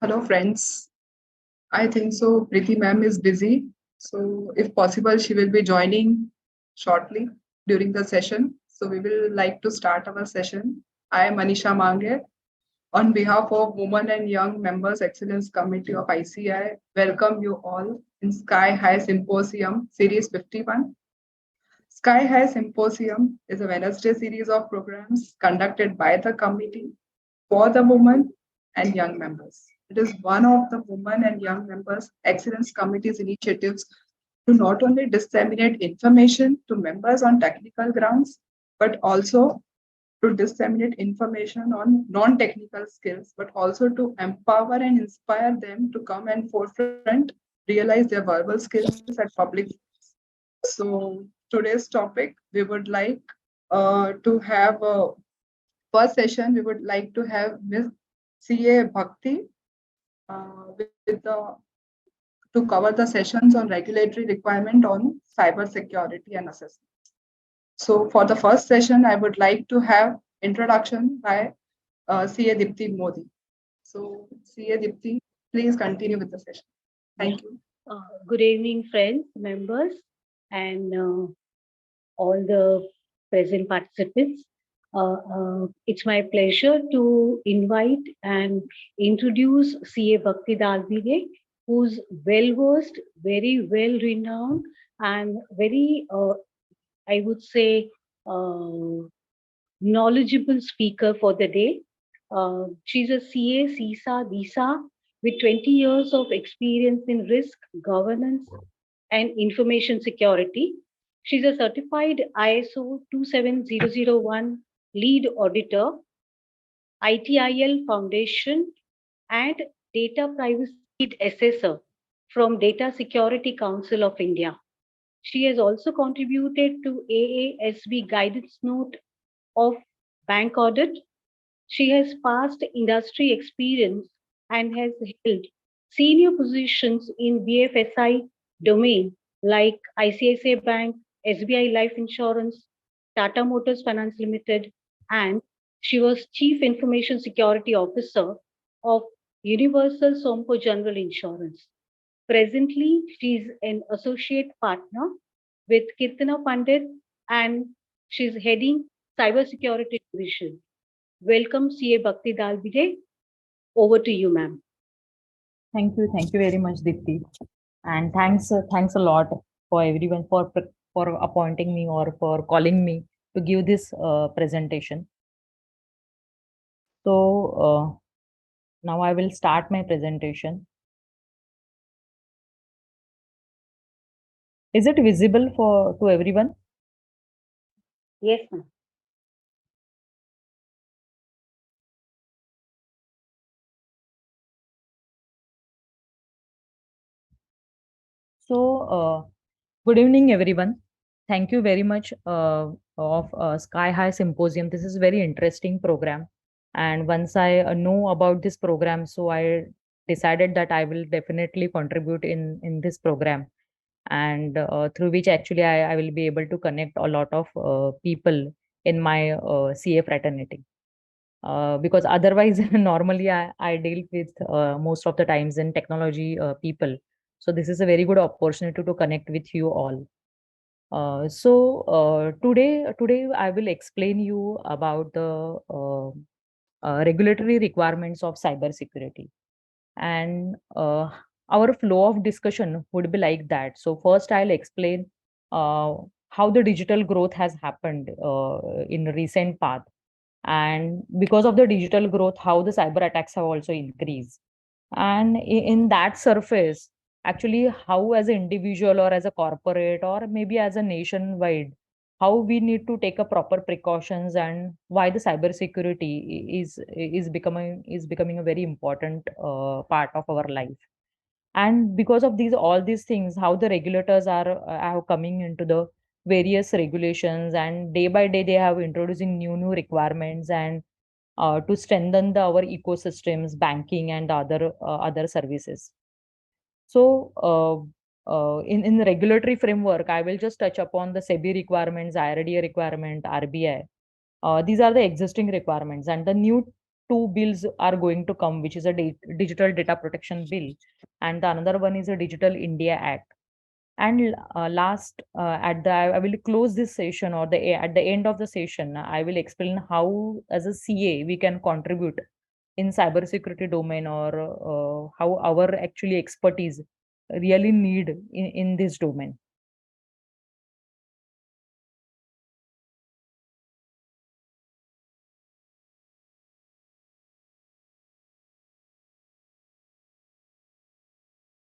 Hello, friends. I think so. Preeti ma'am is busy. So, if possible, she will be joining shortly during the session. So, we will like to start our session. I am Anisha Mange. On behalf of Women and Young Members Excellence Committee of ICI, welcome you all in Sky High Symposium Series 51. Sky High Symposium is a Wednesday series of programs conducted by the committee for the women and young members. It is one of the Women and Young Members Excellence Committee's initiatives to not only disseminate information to members on technical grounds, but also to disseminate information on non-technical skills, but also to empower and inspire them to come and forefront, realize their verbal skills at public. So today's topic, we would like to have first session, we would like to have Ms. CA Bhakti with the to cover the sessions on regulatory requirement on cyber security and assessment. So for the first session, I would like to have introduction by CA Dipti Modi. So CA Dipti, please continue with the session. Yeah. Thank you. Good evening, friends, members, and all the present participants. It's my pleasure to invite and introduce CA Bhakti Dalbide, who's well versed, very well renowned, and very, I would say, knowledgeable speaker for the day. She's a CA, CISA, DISA with 20 years of experience in risk, governance, and information security. She's a certified ISO 27001 lead auditor, ITIL Foundation, and data privacy lead assessor from Data Security Council of India. She has also contributed to AASB guidance note of bank audit. She has past industry experience and has held senior positions in BFSI domain like ICICI Bank, SBI Life Insurance, Tata Motors Finance Limited, and she was Chief Information Security Officer of Universal Sompo General Insurance. Presently, she is an associate partner with Kirtana Pandit and she's heading cybersecurity division. Welcome, CA Bhakti Dalbide. Over to you, ma'am. Thank you very much, Dipti, and thanks a lot for everyone for appointing me or for calling me to give this presentation. So now I will start my presentation. Is it visible for to everyone? Yes, ma'am. So good evening, everyone. Thank you very much of Sky High Symposium. This is very interesting program, and once I know about this program, so I decided that I will definitely contribute in this program, and through which actually I will be able to connect a lot of people in my CA fraternity. Because otherwise, normally I deal with most of the times in technology people. So this is a very good opportunity to connect with you all. Today I will explain you about the regulatory requirements of cybersecurity, and our flow of discussion would be like that. So first I'll explain uh, how the digital growth has happened in recent path, and because of the digital growth how the cyber attacks have also increased, and in that surface actually how as an individual or as a corporate or maybe as a nationwide, how we need to take a proper precautions, and why the cyber security is becoming a very important part of our life. And because of these all these things, how the regulators are coming into the various regulations, and day by day they have introducing new requirements, and to strengthen our ecosystems, banking and other services. So in the regulatory framework, I will just touch upon the SEBI requirements, IRDA requirement, RBI. These are the existing requirements, and the new two bills are going to come, which is a digital data protection bill, and the another one is a Digital India Act. And last, I will close this session, or at the end of the session, I will explain how, as a CA, we can contribute in cybersecurity domain, or how our actually expertise really need in this domain.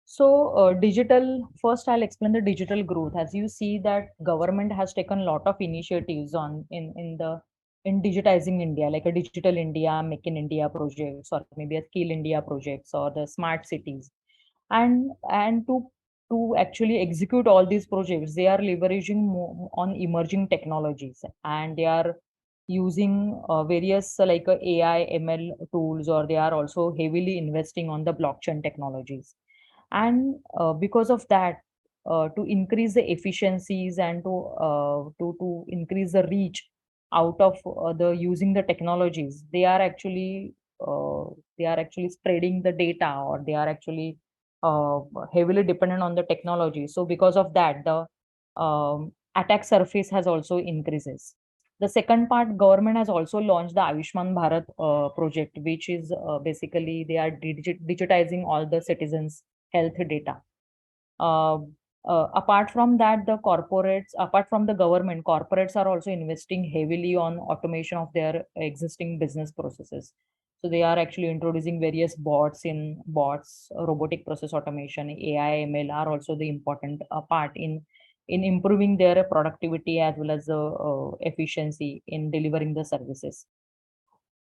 So, first I'll explain the digital growth. As you see that government has taken a lot of initiatives in digitizing India, like a Digital India, Make in India projects, or maybe a Skill India projects, or the smart cities. And to actually execute all these projects, they are leveraging on emerging technologies, and they are using various AI, ML tools, or they are also heavily investing on the blockchain technologies. And because of that, to increase the efficiencies, and to increase the reach out of the using the technologies, uh, they are actually spreading the data, or they are actually uh, heavily dependent on the technology. So because of that, the attack surface has also increases. The second part, government has also launched the Ayushman Bharat project, which is basically they are digitizing all the citizens health data. uh, Apart from that, apart from the government, corporates are also investing heavily on automation of their existing business processes. So they are actually introducing various bots, robotic process automation, AI, ML are also the important part in improving their productivity as well as efficiency in delivering the services.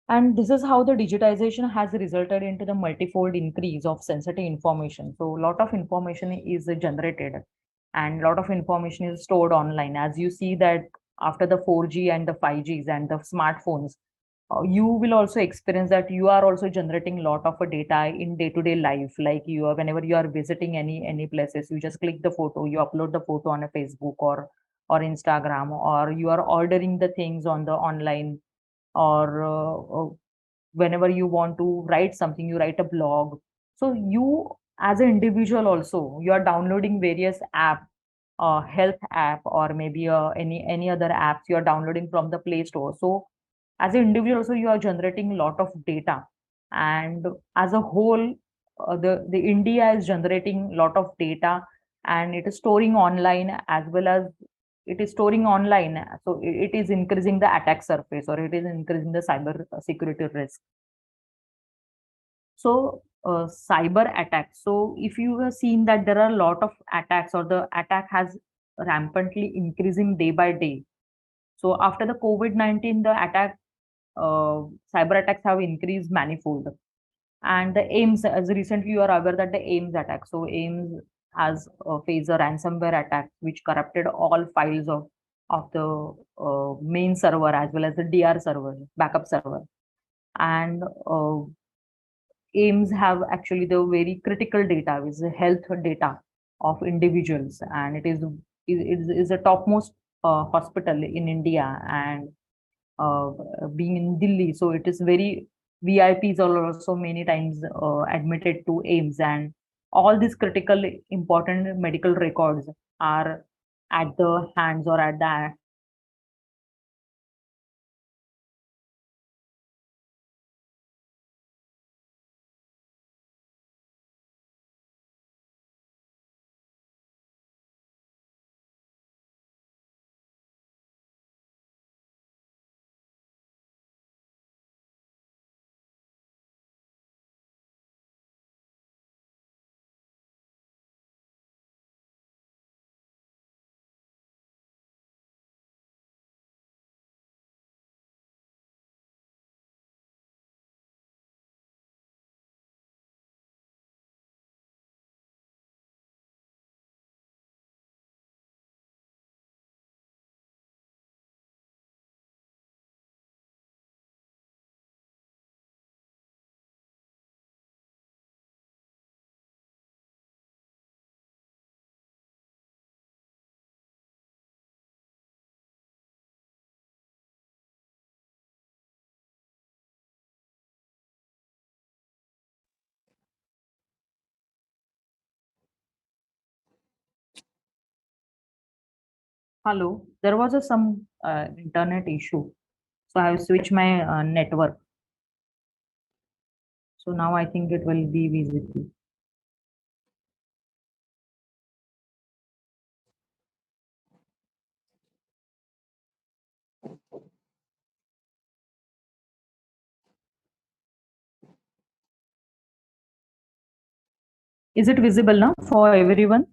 And this is how the digitization has resulted into the multifold increase of sensitive information. So a lot of information is generated, and a lot of information is stored online. As you see that after the 4G and the 5Gs and the smartphones, you will also experience that you are also generating a lot of data in day-to-day life. Like whenever you are visiting any places, you just click the photo, you upload the photo on a Facebook or Instagram, or you are ordering the things on the online, or whenever you want to write something, you write a blog. So you, as an individual also, you are downloading various app, health app, or maybe any other apps you are downloading from the Play Store. So as an individual also, you are generating a lot of data, and as a whole, the India is generating a lot of data, and it is storing online, as well as it is storing online. So it is increasing the attack surface, or it is increasing the cyber security risk. So cyber attacks, so if you have seen that there are a lot of attacks, or the attack has rampantly increasing day by day. So after the COVID-19, the uh, cyber attacks have increased manifold. And the AIMS, as recently you are aware that the AIMS attack. So AIMS has faced a ransomware attack which corrupted all files of the main server, as well as the DR server, backup server. And AIMS have actually the very critical data, which is the health data of individuals, and it is a topmost hospital in India, and uh, being in Delhi. So it is very VIPs are also many times admitted to AIMS, and all these critical important medical records are at the hands, or at the Hello, there was some internet issue, so I have switched my network. So now I think it will be visible. Is it visible now for everyone?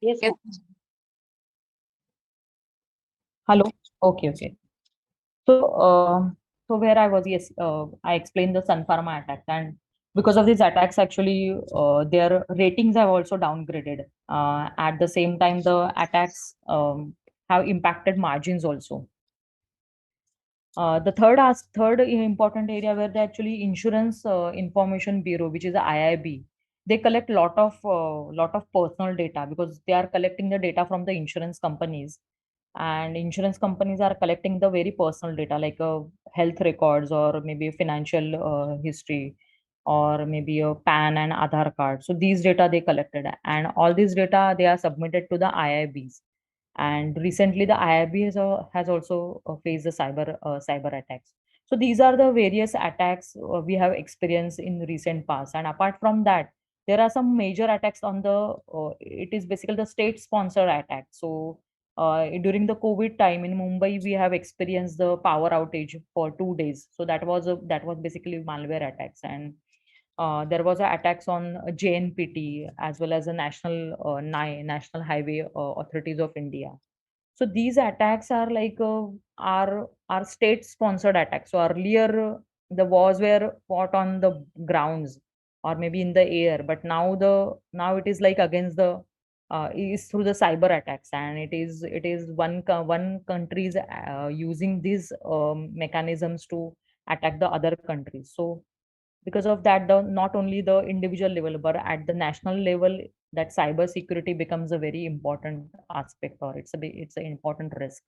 Yes, Yes. ma'am. Hello. Okay, okay. So, so where I was, yes, I explained the Sun Pharma attack, and because of these attacks, actually, their ratings have also downgraded. At the same time, the attacks have impacted margins also. Third important area where the actually Insurance Information Bureau, which is the IIB, they collect lot of personal data because they are collecting the data from the insurance companies, and insurance companies are collecting the very personal data like health records or maybe financial history or maybe a PAN and Aadhaar card. So these data they collected, and all these data they are submitted to the IIBs. And recently the IIB has also faced the cyber attacks. So these are the various attacks we have experienced in recent past. And apart from that, there are some major attacks on the it is basically the state sponsored attack. So during the COVID time in Mumbai, we have experienced the power outage for 2 days. So that was basically malware attacks. And there was a attacks on JNPT as well as the National Highway Authorities of India. So these attacks are like are state sponsored attacks. So earlier the wars were fought on the grounds or maybe in the air, but now it is like against the is through the cyber attacks, and it is one countries using these mechanisms to attack the other countries. So because of that, not only the individual level but at the national level, that cyber security becomes a very important aspect, or it's an important risk.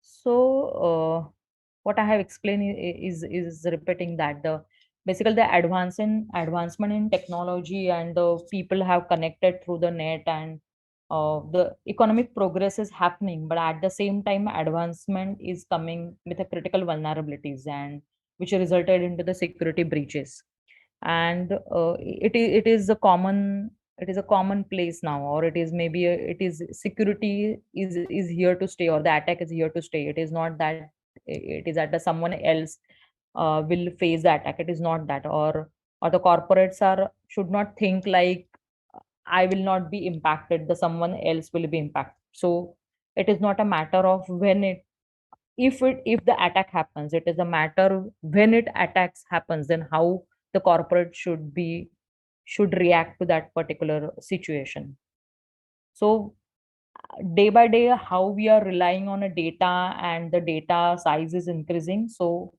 So what I have explained is repeating that the basically the advancement in technology, and the people have connected through the net, and the economic progress is happening, but at the same time advancement is coming with a critical vulnerabilities, and which resulted into the security breaches. And it is a common place now, or it is maybe it is security is here to stay, or the attack is here to stay. It is not that it is that the someone else will face the attack. It is not that, or the corporates are should not think like I will not be impacted, the someone else will be impacted. So it is not a matter of when it if the attack happens, it is a matter when it attacks happens, then how the corporate should react to that particular situation. So day by day how we are relying on a data, and the data size is increasing, so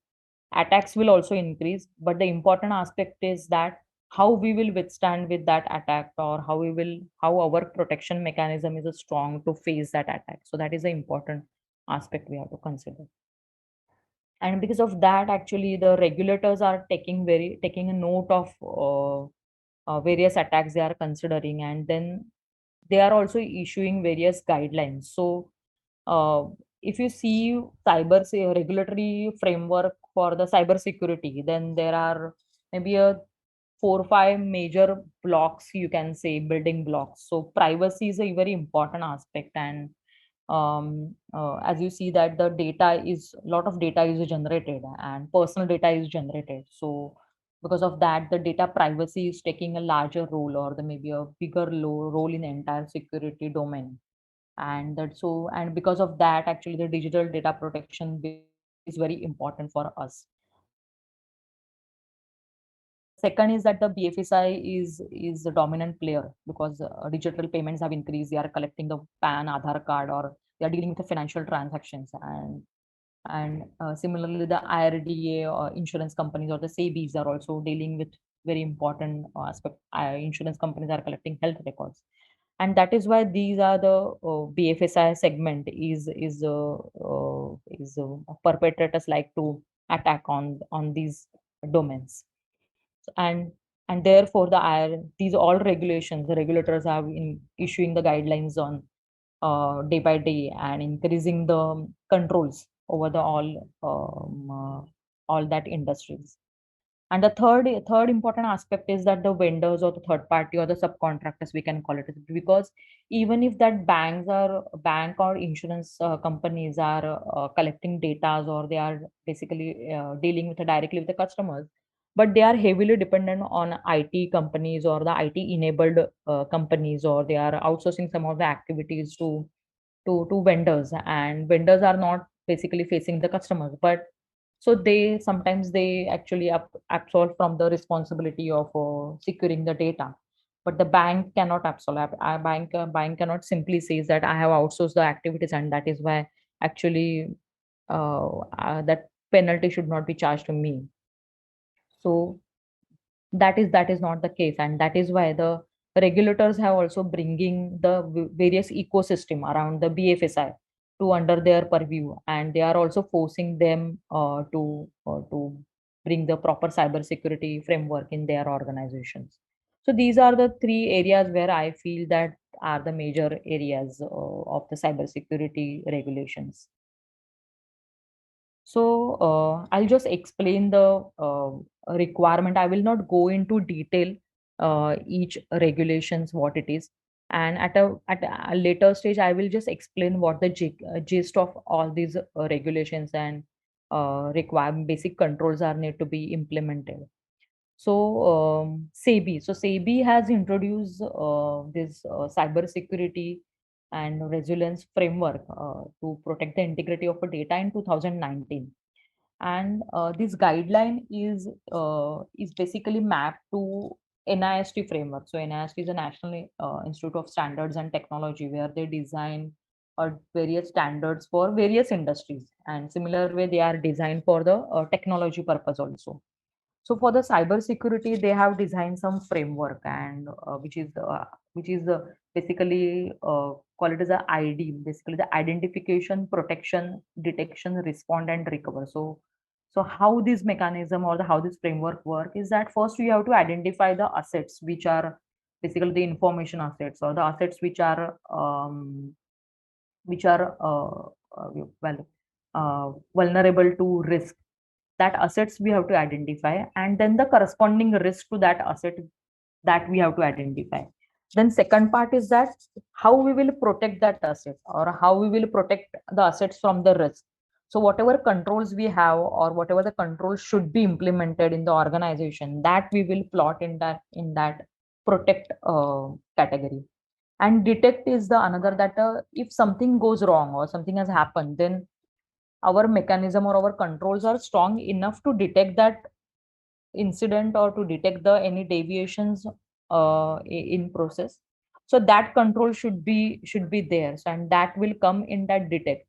attacks will also increase, but the important aspect is that how we will withstand with that attack, or how our protection mechanism is strong to face that attack. So that is the important aspect we have to consider. And because of that, actually the regulators are taking a note of various attacks they are considering, and then they are also issuing various guidelines. So uh, if you see regulatory framework for the cyber security, then there are maybe a 4 or 5 major blocks, you can say building blocks. So privacy is a very important aspect, and as you see that the data is a lot of data is generated and personal data is generated. So because of that, the data privacy is taking a larger role, or the maybe a bigger role in the entire security domain. And because of that, actually the digital data protection is very important for us. And the second is that the BFSI is the dominant player, because digital payments have increased. They are collecting the PAN, Aadhaar card, or they are dealing with the financial transactions. And similarly, the IRDA or insurance companies or the SEBIs are also dealing with very important aspect. Insurance companies are collecting health records, and that is why these are the BFSI segment perpetrators like to attack on these domains. And and therefore these all regulations, the regulators have in issuing the guidelines on day by day and increasing the controls over the all that industries. And the third important aspect is that the vendors or the third party or the subcontractors, we can call it, because even if that bank or insurance companies are collecting data, or they are basically dealing with directly with the customers, but they are heavily dependent on IT companies or the IT enabled companies, or they are outsourcing some of the activities to vendors, and vendors are not basically facing the customers, but so they sometimes they actually absolve from the responsibility of securing the data. But the bank cannot absolve. A bank cannot simply say that I have outsourced the activities, and that is why actually that penalty should not be charged to me. So that is not the case, and that is why the regulators have also bringing the various ecosystem around the BFSI to under their purview, and they are also forcing them to bring the proper cyber security framework in their organizations. So these are the three areas where I feel that are the major areas of the cyber security regulations. So I'll just explain the requirement. I will not go into detail each regulations what it is, and at a later stage I will just explain what the gist of all these regulations and require basic controls are need to be implemented. So SEBI has introduced this cyber security and resilience framework to protect the integrity of a data in 2019, and this guideline is basically mapped to NIST framework. So NIST is a National Institute of Standards and Technology, where they design various standards for various industries, and similar way they are designed for the technology purpose also. So for the cyber security, they have designed some framework, and which is basically call it as a ID, basically the identification, protection, detection, respond, and recover. So how this mechanism or how this framework work is that first we have to identify the assets which are basically the information assets, or the assets which are well vulnerable to risk. That assets we have to identify, and then the corresponding risk to that asset that we have to identify. Then second part is that how we will protect that asset, or how we will protect the assets from the risk. So whatever controls we have, or whatever the controls should be implemented in the organization, that we will plot in that protect category. And detect is the another, that if something goes wrong or something has happened, then our mechanism or our controls are strong enough to detect that incident, or to detect the any deviations in process. So that control should be there, so, and that will come in that detect.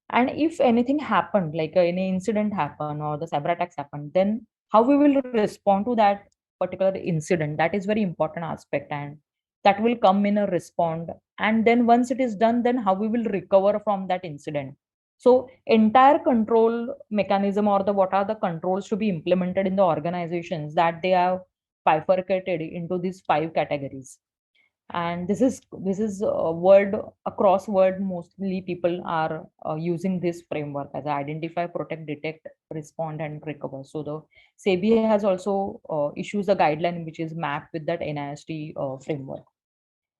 And if anything happened, like any incident happened or the cyber attacks happened, then how we will respond to that particular incident, that is very important aspect, and that will come in a respond. And then once it is done, then how we will recover from that incident. So entire control mechanism, or the what are the controls to be implemented in the organizations, that they have bifurcated into these five categories. And this is word across world, mostly people are using this framework as identify, protect, detect, respond, and recover. So the SEBI has also issues a guideline which is mapped with that NIST framework.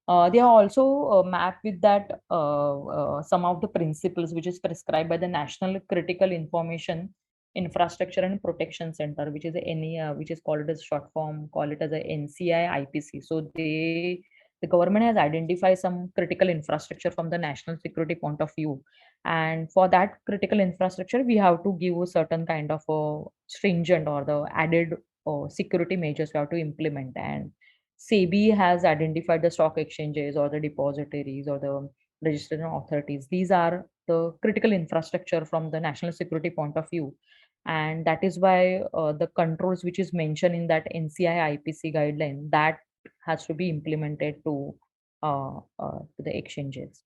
They are also mapped with that some of the principles which is prescribed by the National Critical Information Infrastructure and Protection Center, which is a which is called as short form, call it as a NCI IPC. So the government has identified some critical infrastructure from the national security point of view, and for that critical infrastructure, we have to give a certain kind of stringent or the added security measures we have to implement. And SEBI has identified the stock exchanges or the depositories or the registration authorities. These are the critical infrastructure from the national security point of view. And that is why the controls which is mentioned in that NCI IPC guideline, that has to be implemented to the exchanges.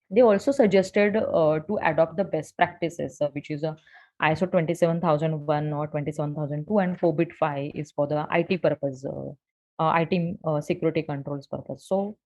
They also suggested to adopt the best practices, which is ISO 27001 or 27002, and FOBIT 5 is for the IT purpose, IT security controls purpose. So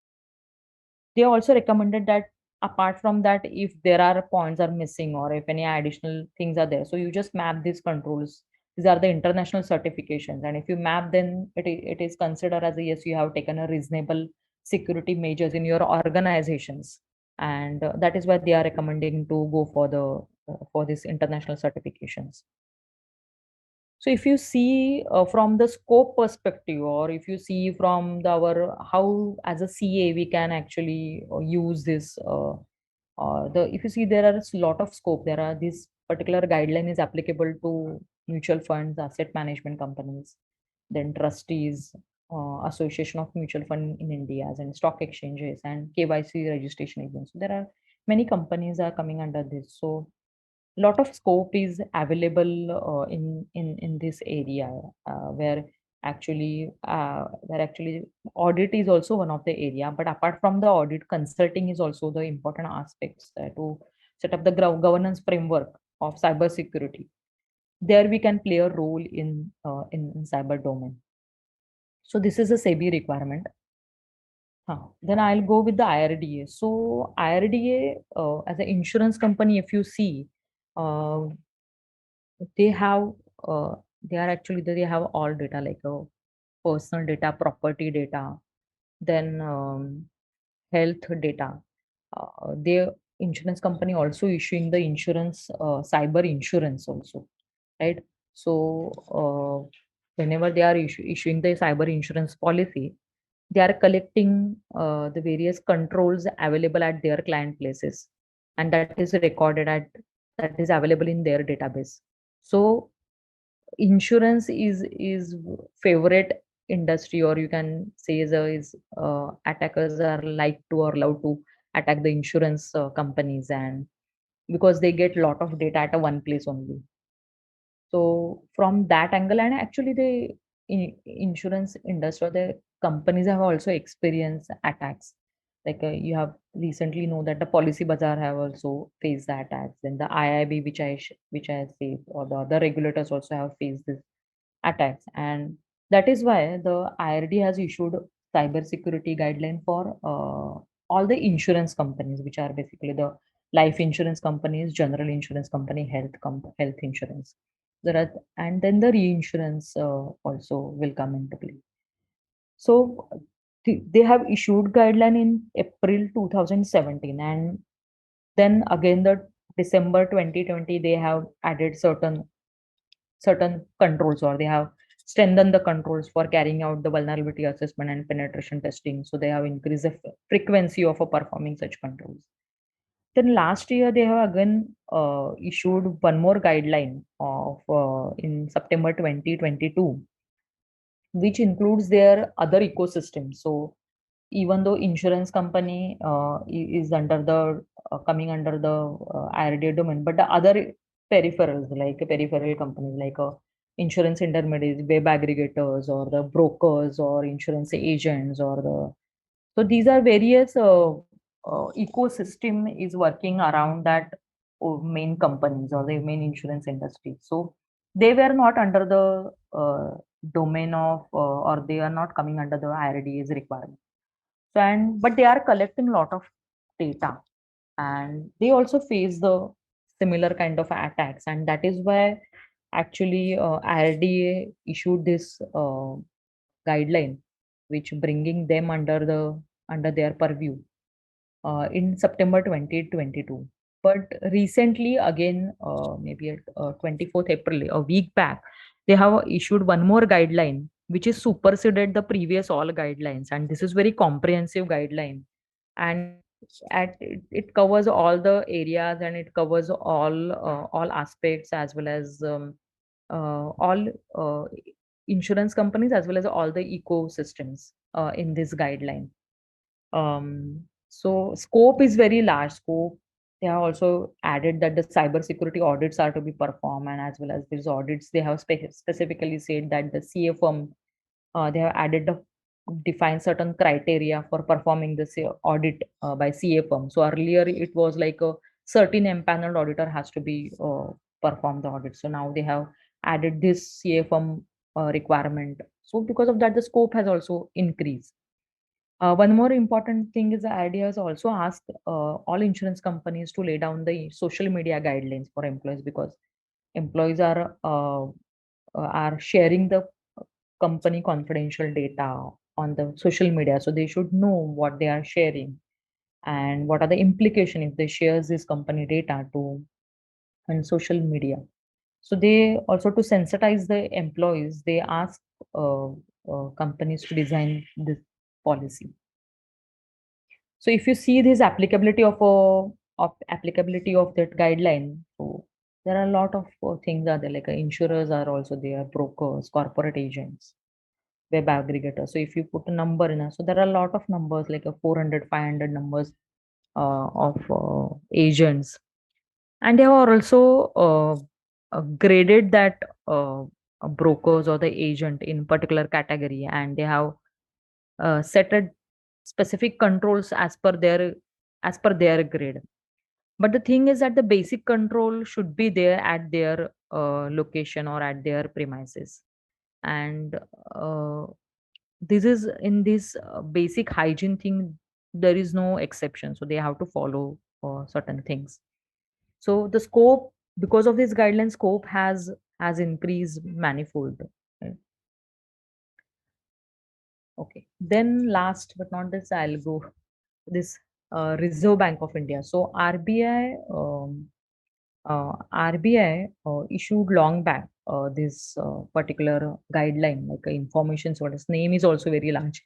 they also recommended that apart from that, if there are points are missing or if any additional things are there, so you just map these controls. These are the international certifications, and if you map, then it is considered as a yes, you have taken a reasonable security measures in your organizations, and that is why they are recommending to go for the for these international certifications. So if you see from the scope perspective, or if you see from our how as a CA we can actually use this, the if you see there are a lot of scope. There are this particular guideline is applicable to mutual funds, asset management companies, then trustees, Association of Mutual Fund in India, and stock exchanges and KYC registration agents. So there are many companies are coming under this. So lot of scope is available in this area, where actually audit is also one of the area. But apart from the audit, consulting is also the important aspects to set up the governance framework of cyber security. There we can play a role in cyber domain. So this is a SEBI requirement. Then I'll go with the IRDA. So IRDA, as an insurance company, if you see, uh, they have they are actually they have all data, like personal data, property data, then health data. Their insurance company also issuing the insurance, cyber insurance also, right? So whenever they are issuing the cyber insurance policy, they are collecting the various controls available at their client places, and that is recorded at that is available in their database. So insurance is favorite industry, or you can say is attackers are like to or love to attack the insurance companies, and because they get lot of data at a one place only. So from that angle, and actually the insurance industry or the companies have also experienced attacks. Like you have recently know that the Policy Bazaar have also faced the attacks, and the IIB, which I say, or the other regulators also have faced this attacks, and that is why the IRD has issued cybersecurity guideline for all the insurance companies, which are basically the life insurance companies, general insurance company, health insurance. There are, and then the reinsurance also will come into play. So they have issued guideline in April 2017, and then again the December 2020 they have added certain controls, or they have strengthened the controls for carrying out the vulnerability assessment and penetration testing. So they have increased the frequency of performing such controls. Then last year they have again issued one more guideline of in September 2022, which includes their other ecosystem. So even though insurance company is under the coming under the IRDA domain, but the other peripherals, like peripheral companies like insurance intermediaries, web aggregators, or the brokers, or insurance agents, or the, so these are various ecosystem is working around that main companies or the main insurance industry. So they were not under the domain of or they are not coming under the IRDA's requirement. So, and but they are collecting a lot of data, and they also face the similar kind of attacks, and that is why actually IRDA issued this guideline, which bringing them under their purview in September 2022. But recently, again, maybe at 24th April, a week back, they have issued one more guideline, which is superseded the previous all guidelines. And this is very comprehensive guideline. And it covers all the areas, and it covers all aspects, as well as all insurance companies, as well as all the ecosystems in this guideline. So scope is very large scope. They have also added that the cyber security audits are to be performed, and as well as these audits, they have specifically said that the CA firm, they have added the define certain criteria for performing the audit by CA firm. So earlier it was like a certain empaneled auditor has to be perform the audit. So now they have added this CFM requirement. So because of that, the scope has also increased. One more important thing is the idea is also ask all insurance companies to lay down the social media guidelines for employees, because employees are sharing the company confidential data on the social media, so they should know what they are sharing and what are the implication if they share this company data to on social media. So they also, to sensitize the employees, they ask uh, companies to design this policy. So if you see this applicability of applicability of that guideline, so there are a lot of things are there, like insurers are also there, brokers, corporate agents, web aggregators. So if you put a number in, so there are a lot of numbers, like a 400, 500 numbers of agents, and they have also graded that brokers or the agent in particular category, and they have set a specific controls as per their grade. But the thing is that the basic control should be there at their location or at their premises. And uh, this is in this basic hygiene thing, there is no exception. So they have to follow certain things. So the scope, because of this guideline, scope has increased manifold. Right? Okay. Then last but not this, I'll go this Reserve Bank of India. So RBI issued long back this particular guideline, like information. So its name is also very large.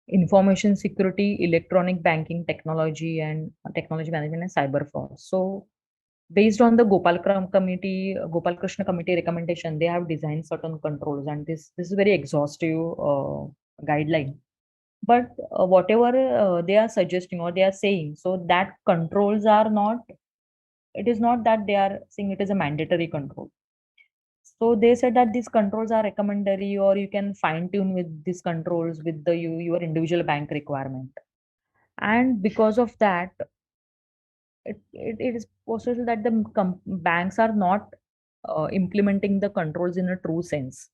Information security, electronic banking technology, and technology management and cyber fraud. So based on the Gopal Krishna committee recommendation, they have designed certain controls, and this is very exhaustive guideline. But whatever they are suggesting or they are saying, so that controls are not. It is not that they are saying it is a mandatory control. So they said that these controls are recommendatory, or you can fine tune with these controls with your individual bank requirement. And because of that, it is possible that the banks are not implementing the controls in a true sense,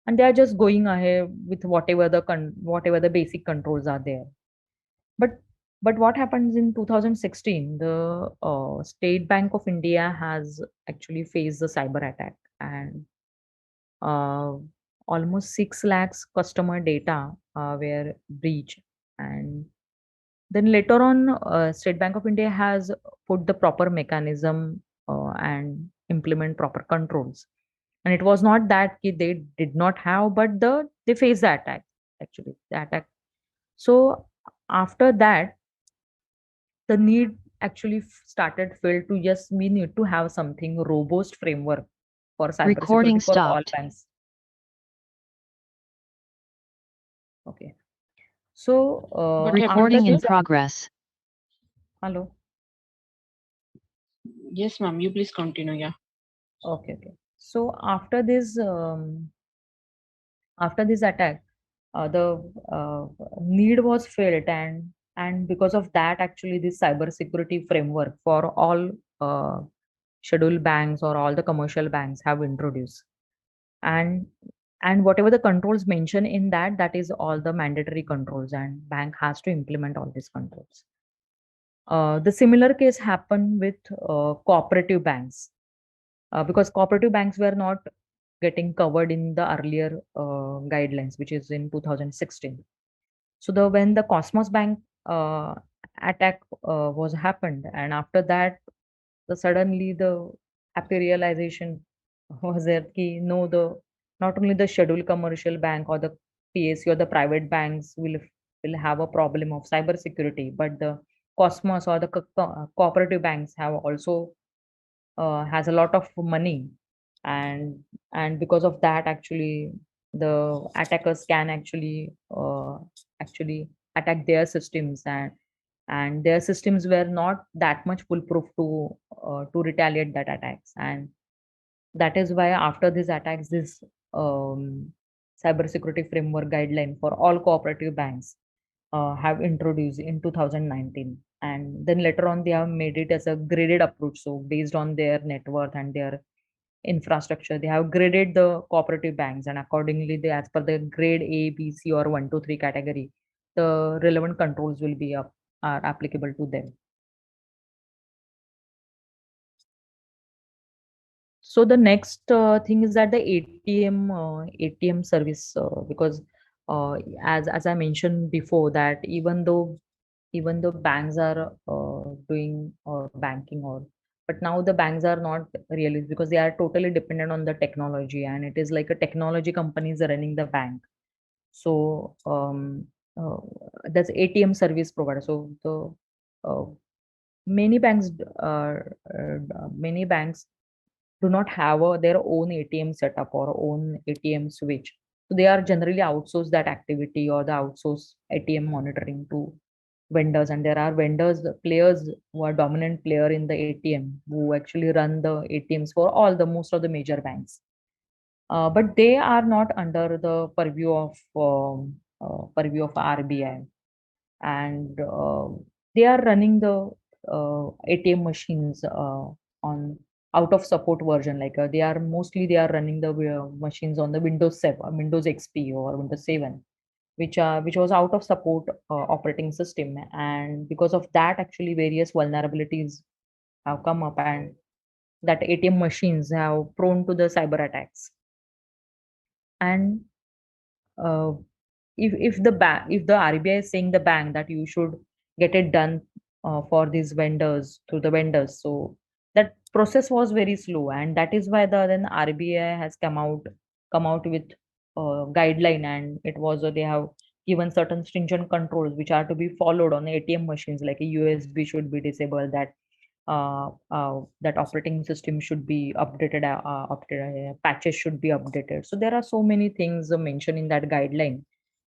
and they are just going ahead with whatever the basic controls are there. But what happens in 2016? The State Bank of India has actually faced the cyber attack, and uh, almost 6 lakhs customer data were breached. And then later on, State Bank of India has put the proper mechanism and implement proper controls. And it was not that they did not have, but they faced the attack, actually the attack. So after that, the need actually started felt to, yes, we need to have something robust framework for Recording cybersecurity for all stopped. banks. Okay. So What after happened, Recording in this, sir? progress. hello. Yes, ma'am. You please continue. Yeah. Okay, okay. So after this attack, the need was felt, and because of that, actually, this cybersecurity framework for all scheduled banks or all the commercial banks have introduced. And whatever the controls mentioned in that, that is all the mandatory controls, and bank has to implement all these controls. The similar case happened with cooperative banks, because cooperative banks were not getting covered in the earlier guidelines, which is in 2016. So when the Cosmos Bank attack was happened, and after that, suddenly the happy realization was that no, the not only the scheduled commercial bank or the PSC or the private banks will have a problem of cybersecurity, but the Cosmos or the cooperative banks have also has a lot of money, and because of that, actually the attackers can actually attack their systems, and their systems were not that much foolproof to retaliate that attacks. And that is why after these attacks, this cybersecurity framework guideline for all cooperative banks have introduced in 2019. And then later on, they have made it as a graded approach. So based on their net worth and their infrastructure, they have graded the cooperative banks, and accordingly, they, as per the grade A, B, C, or 1, 2, 3 category, the relevant controls will be are applicable to them. So the next thing is that the ATM service, because as I mentioned before, that even though banks are doing or banking, or but now the banks are not really, because they are totally dependent on the technology, and it is like a technology companies are running the bank. So uh, that's ATM service provider. So the many banks many banks do not have their own ATM setup or own ATM switch. So they are generally outsource that activity or the outsource ATM monitoring to vendors. And there are vendors, the players who are dominant player in the ATM, who actually run the ATMs for all the most of the major banks. But they are not under the purview of RBI, and they are running the ATM machines on out of support version. Like they are running the machines on the Windows 7, Windows XP or Windows 7, which was out of support operating system. And because of that, actually various vulnerabilities have come up, and that ATM machines have prone to the cyber attacks. And uh, if the RBI is saying the bank that you should get it done for these vendors, to the vendors, so that process was very slow, and that is why the then RBI has come out with guideline, and it was they have given certain stringent controls which are to be followed on ATM machines, like a USB should be disabled, that operating system should be updated, patches should be updated. So there are so many things mentioned in that guideline,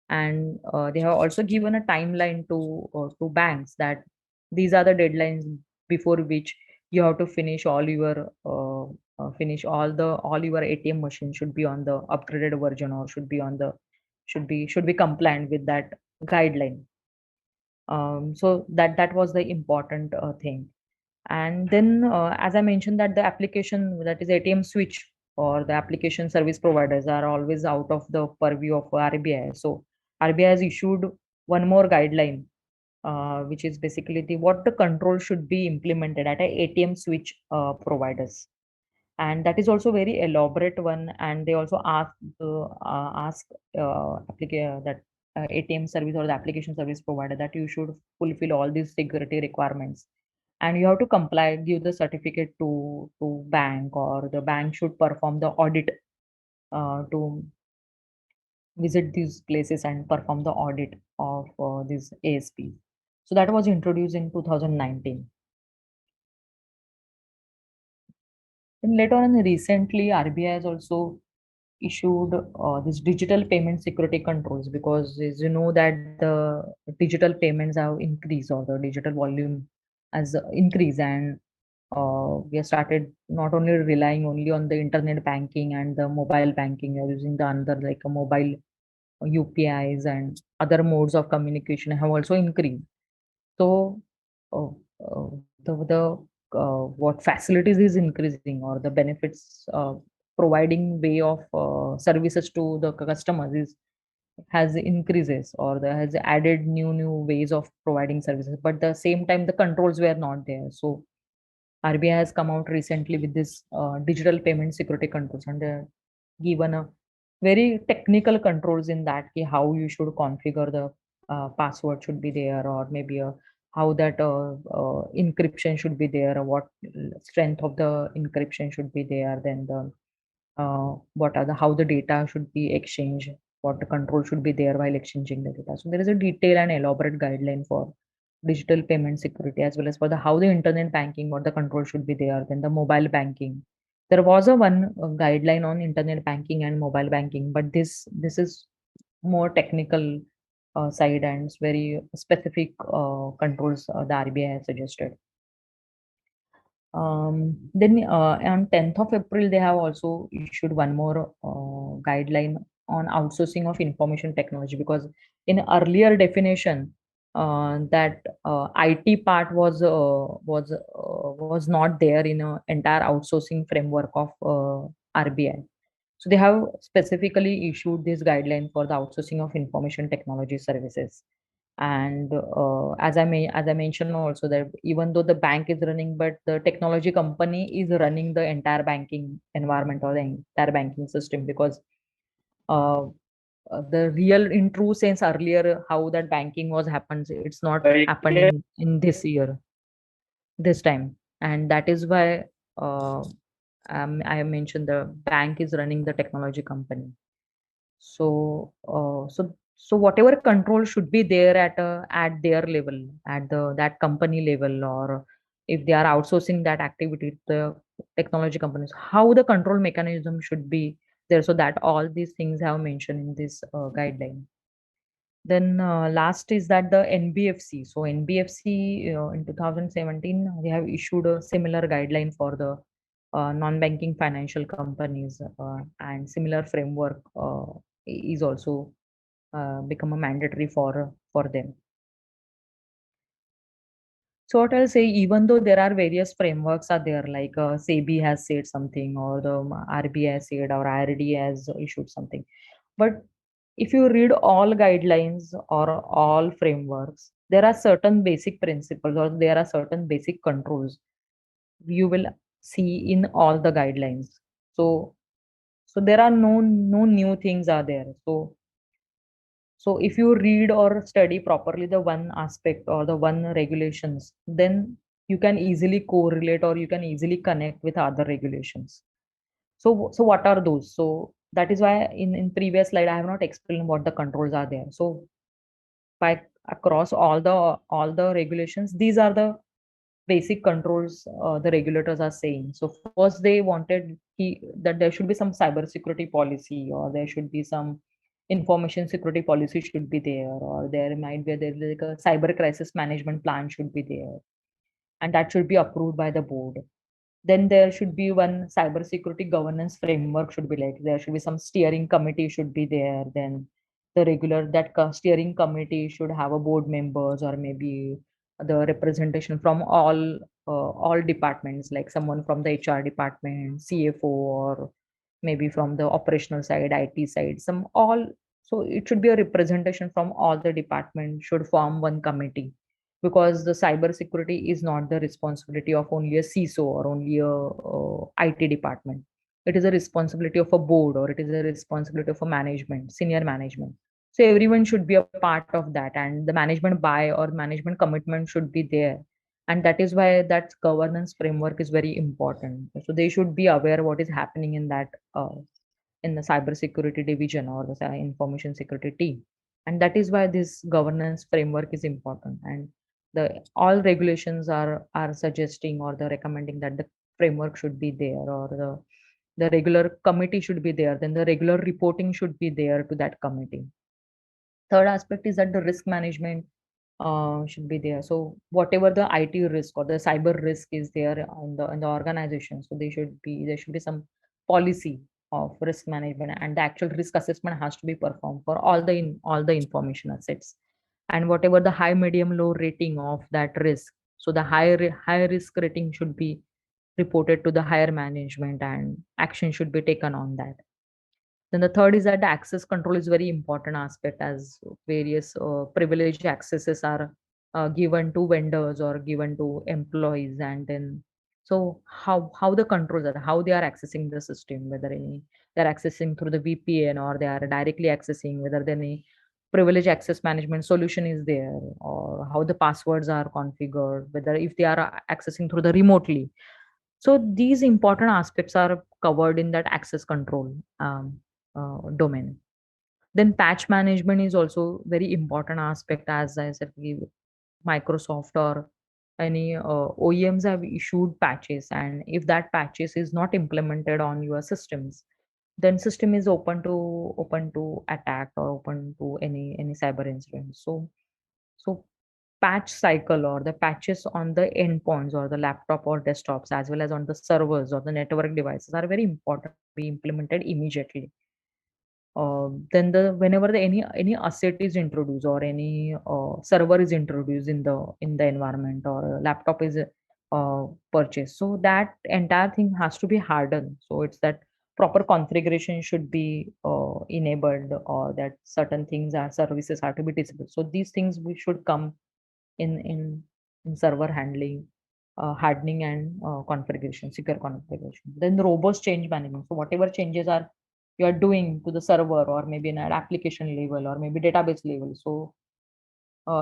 and they have also given a timeline to banks, that these are the deadlines before which you have to finish all your ATM machines should be on the upgraded version, or should be compliant with that guideline. So that was the important thing. And then, as I mentioned, that the application, that is ATM switch, or the application service providers, are always out of the purview of RBI. So RBI has issued one more guideline, which is basically what the control should be implemented at a ATM switch providers. And that is also very elaborate one. And they also ask that ATM service or the application service provider, that you should fulfill all these security requirements, and you have to comply, give the certificate to bank, or the bank should perform the audit to visit these places and perform the audit of these ASP. So that was introduced in 2019. And later on, recently, RBI has also issued this digital payment security controls, because as you know that the digital payments have increased, or the digital volume has increased, and we have started not only relying only on the internet banking and the mobile banking, you're using the other like a mobile UPIs, and other modes of communication have also increased. So uh, what facilities is increasing, or the benefits providing way of services to the customers is has increases, or the has added new ways of providing services, but the same time the controls were not there. So RBI has come out recently with this digital payment security controls, and given a very technical controls in that, how you should configure the password should be there, or maybe how that encryption should be there, or what strength of the encryption should be there, then the what are the how the data should be exchanged, what the control should be there while exchanging the data. So there is a detailed and elaborate guideline for digital payment security, as well as for the how the internet banking, what the control should be there, then the mobile banking. There was a one guideline on internet banking and mobile banking, but this is more technical side, and it's very specific controls the RBI has suggested. Then on 10th of April, they have also issued one more guideline on outsourcing of information technology, because in earlier definition, that IT part was not there in a entire outsourcing framework of RBI. So they have specifically issued this guideline for the outsourcing of information technology services. And as I mentioned also, that even though the bank is running, but the technology company is running the entire banking environment or the entire banking system, because uh, the real in true sense earlier how that banking was happens, it's not happened in this year, this time. And that is why uh, I mentioned the bank is running the technology company. So whatever control should be there at their level, at that company level, or if they are outsourcing that activity to the technology companies, how the control mechanism should be there, so that all these things have mentioned in this guideline. Then last is that the NBFC. So NBFC in 2017 they have issued a similar guideline for the non-banking financial companies, and similar framework is also become a mandatory for them. So what I'll say, even though there are various frameworks are there, like SEBI has said something, or the RBI has said, or IRD has issued something, but if you read all guidelines or all frameworks, there are certain basic principles or there are certain basic controls you will see in all the guidelines. So there are no new things are there. So if you read or study properly the one aspect or the one regulations, then you can easily correlate or you can easily connect with other regulations. So what are those? So that is why in previous slide I have not explained what the controls are there. So by across all the regulations, these are the basic controls the regulators are saying. So first they wanted that there should be some cyber security policy, or there should be some information security policy should be there, or there might be there like a cyber crisis management plan should be there, and that should be approved by the board. Then there should be one cybersecurity governance framework should be, like there should be some steering committee should be there. Then the regular steering committee should have a board members, or maybe the representation from all departments, like someone from the HR department, CFO, or maybe from the operational side, IT side, some all. So it should be a representation from all the departments should form one committee, because the cyber security is not the responsibility of only a CISO or only a IT department. It is a responsibility of a board, or it is a responsibility of a management, senior management. So everyone should be a part of that, and the management buy or management commitment should be there. And that is why that governance framework is very important. So they should be aware what is happening in the cybersecurity division or the information security team. And that is why this governance framework is important. And the all regulations are suggesting or they're recommending that the framework should be there, or the regular committee should be there. Then the regular reporting should be there to that committee. Third aspect is that the risk management should be there. So whatever the IT risk or the cyber risk is there in the organization, so there should be some policy of risk management, and the actual risk assessment has to be performed for all the information assets, and whatever the high, medium, low rating of that risk. So the high risk rating should be reported to the higher management, and action should be taken on that. Then the third is that the access control is very important aspect, as various privileged accesses are given to vendors or given to employees. And then so how the controls are, how they are accessing the system, whether they're accessing through the VPN, or they are directly accessing, whether there any privilege access management solution is there, or how the passwords are configured, whether if they are accessing through the remotely. So these important aspects are covered in that access control domain. Then patch management is also very important aspect, as I said, Microsoft or any OEMs have issued patches, and if that patches is not implemented on your systems, then system is open to attack or open to any cyber incident. So patch cycle or the patches on the endpoints or the laptop or desktops, as well as on the servers or the network devices, are very important to be implemented immediately. Then the whenever any asset is introduced or any server is introduced in the environment or a laptop is purchased, so that entire thing has to be hardened. So it's that proper configuration should be enabled, or that certain things are services have to be disabled. So these things we should come in in in server handling, hardening and configuration, secure configuration. Then the robust change management. So whatever changes are you are doing to the server or maybe in an application level or maybe database level. So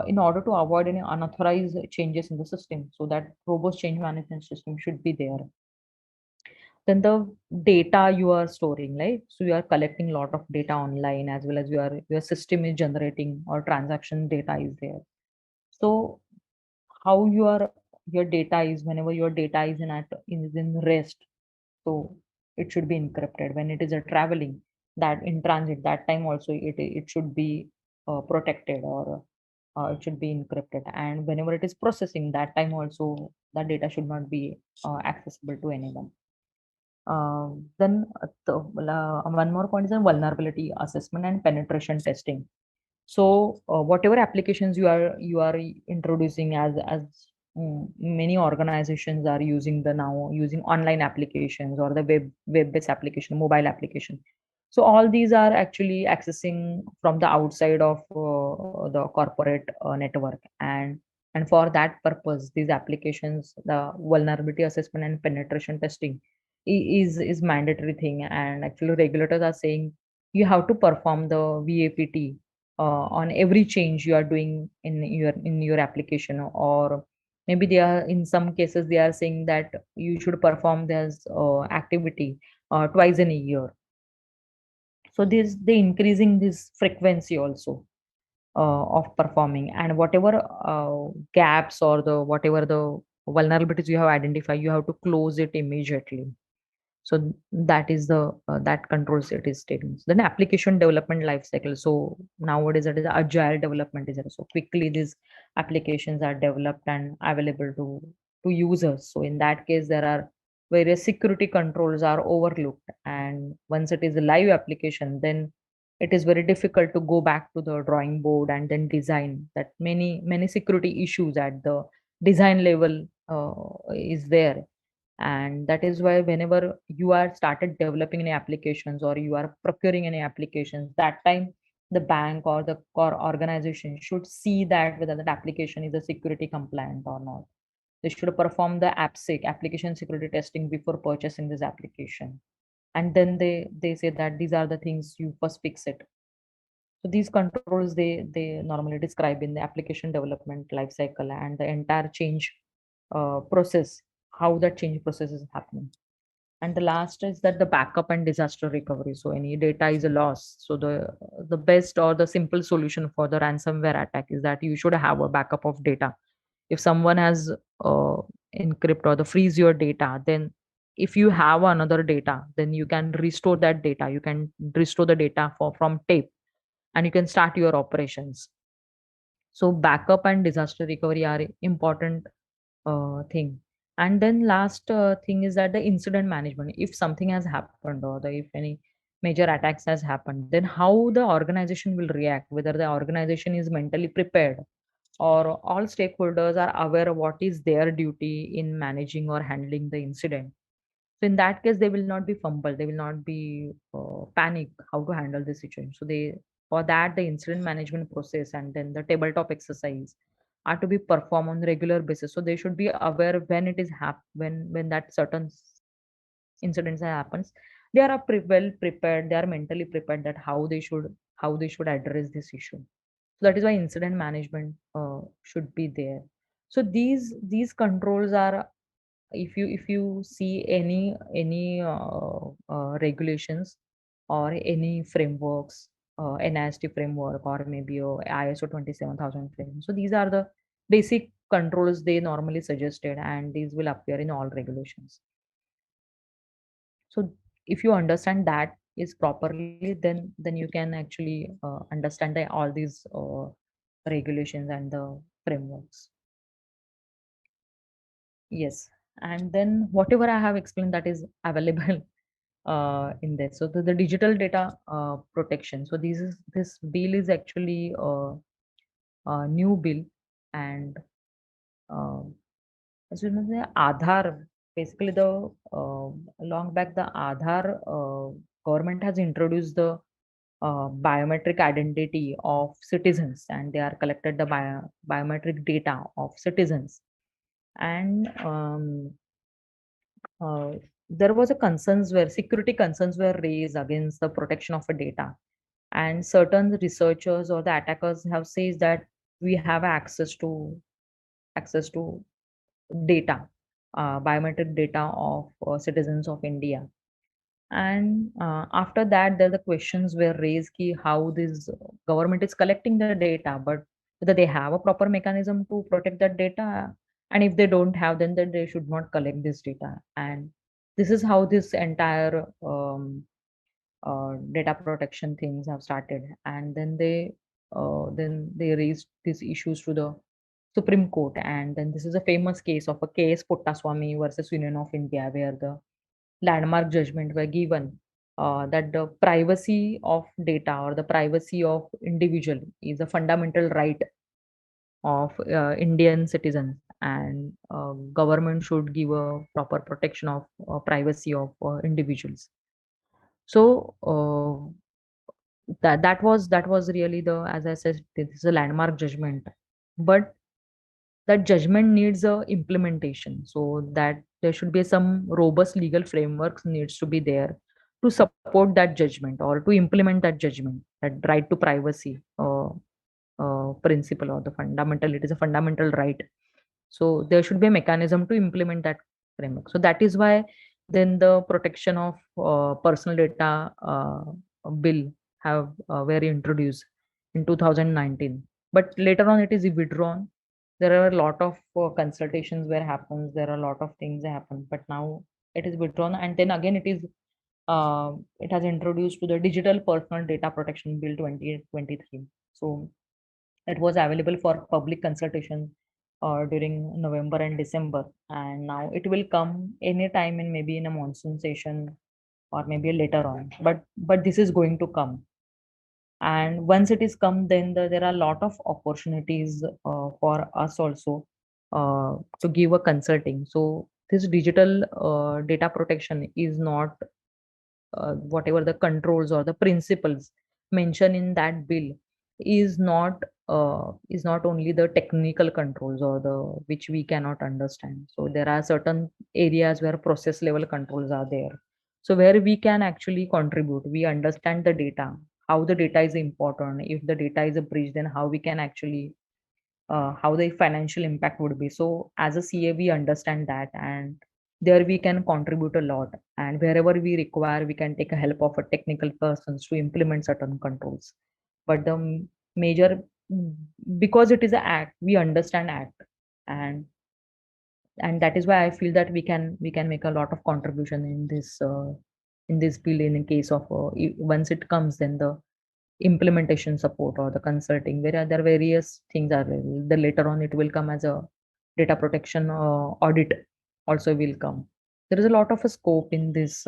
in order to avoid any unauthorized changes in the system, so that robust change management system should be there. Then the data you are storing, right? So you are collecting a lot of data online, as well as your system is generating or transaction data is there. So how your data is, whenever your data is in rest, so it should be encrypted. When it is a traveling, that in transit, that time also it should be protected, or it should be encrypted. And whenever it is processing, that time also that data should not be accessible to anyone. One more point is a vulnerability assessment and penetration testing. So whatever applications you are introducing, many organizations are using the now using online applications or the web-based application, mobile application. So all these are actually accessing from the outside of the corporate network, and for that purpose, these applications, the vulnerability assessment and penetration testing is mandatory thing. And actually regulators are saying you have to perform the VAPT on every change you are doing in your application, or maybe they are in some cases they are saying that you should perform this activity twice in a year. So this they increasing this frequency also of performing, and whatever gaps or the whatever the vulnerabilities you have identified, you have to close it immediately. So that is the that controls it is taking. Then application development life cycle. So nowadays it is agile development is there. So quickly these applications are developed and available to users. So in that case there are various security controls are overlooked, and once it is a live application, then it is very difficult to go back to the drawing board and then design. That many security issues at the design level is there. And that is why whenever you are started developing any applications or you are procuring any applications, that time the bank or the core organization should see that whether that application is a security compliant or not. They should perform the AppSec, application security testing, before purchasing this application. And then they say that these are the things you first fix it. So these controls they normally describe in the application development lifecycle and the entire change process, how that change process is happening. And the last is that the backup and disaster recovery. So any data is a loss. So the best or the simple solution for the ransomware attack is that you should have a backup of data. If someone has uh, encrypt or the freeze your data, then if you have another data, then you can restore that data. You can restore the data from tape, and you can start your operations. So backup and disaster recovery are important thing. And then last thing is that the incident management. If something has happened, or if any major attacks has happened, then how the organization will react, whether the organization is mentally prepared, or all stakeholders are aware of what is their duty in managing or handling the incident. So in that case, they will not be fumble. They will not be panic how to handle the situation. So they for that the incident management process and then the tabletop exercise are to be performed on regular basis. So they should be aware when it is when that certain incidents happens. They are well prepared. They are mentally prepared that how they should address this issue. So that is why incident management should be there. So these controls are, if you see any regulations or any frameworks, NIST framework or maybe ISO 27000 framework. So these are the basic controls they normally suggested, and these will appear in all regulations. So if you understand that is properly, then you can actually understand all these regulations and the frameworks. Yes. And then whatever I have explained that is available in this. So the digital data protection. So this bill is actually a new bill, and uh, as you know, the Aadhaar, basically the long back the Aadhaar government has introduced the biometric identity of citizens, and they are collected the biometric data of citizens. And uh, there was a concerns where security concerns were raised against the protection of a data, and certain researchers or the attackers have said that we have access to data, biometric data of citizens of India. And after that, there the questions were raised ki how this government is collecting the data, but whether they have a proper mechanism to protect that data, and if they don't have, then they should not collect this data. And this is how this entire data protection things have started. And then they raised these issues to the Supreme Court. And then this is a famous case of a case Puttaswamy versus Union of India, where the landmark judgment were given that the privacy of data or the privacy of individual is a fundamental right of Indian citizens, and government should give a proper protection of privacy of individuals. So that was really the, as I said, this is a landmark judgment, but that judgment needs a implementation, so that there should be some robust legal frameworks needs to be there to support that judgment or to implement that judgment, that right to privacy principle or the fundamental, it is a fundamental right. So there should be a mechanism to implement that framework. So that is why then the protection of personal data bill have were introduced in 2019, but later on it is withdrawn. There are a lot of consultations where happens, there are a lot of things that happen, but now it is withdrawn, and then again it has introduced to the digital personal data protection bill 2023. So it was available for public consultation during November and December, and now it will come anytime in maybe in a monsoon session or maybe later on. But this is going to come, and once it is come, then there are a lot of opportunities for us also to give a consulting. So this digital data protection is not whatever the controls or the principles mentioned in that bill is not only the technical controls or the which we cannot understand. So there are certain areas where process level controls are there, so where we can actually contribute, we understand the data, how the data is important, if the data is a breach, then how we can actually how the financial impact would be. So as a CA, we understand that, and there we can contribute a lot. And wherever we require, we can take a help of a technical persons to implement certain controls. But the major, because it is an act, we understand act, and and that is why I feel that we can make a lot of contribution in this bill in case of once it comes, then the implementation support or the consulting, where there are various things are there. The later on it will come as a data protection audit also will come. There is a lot of a scope in this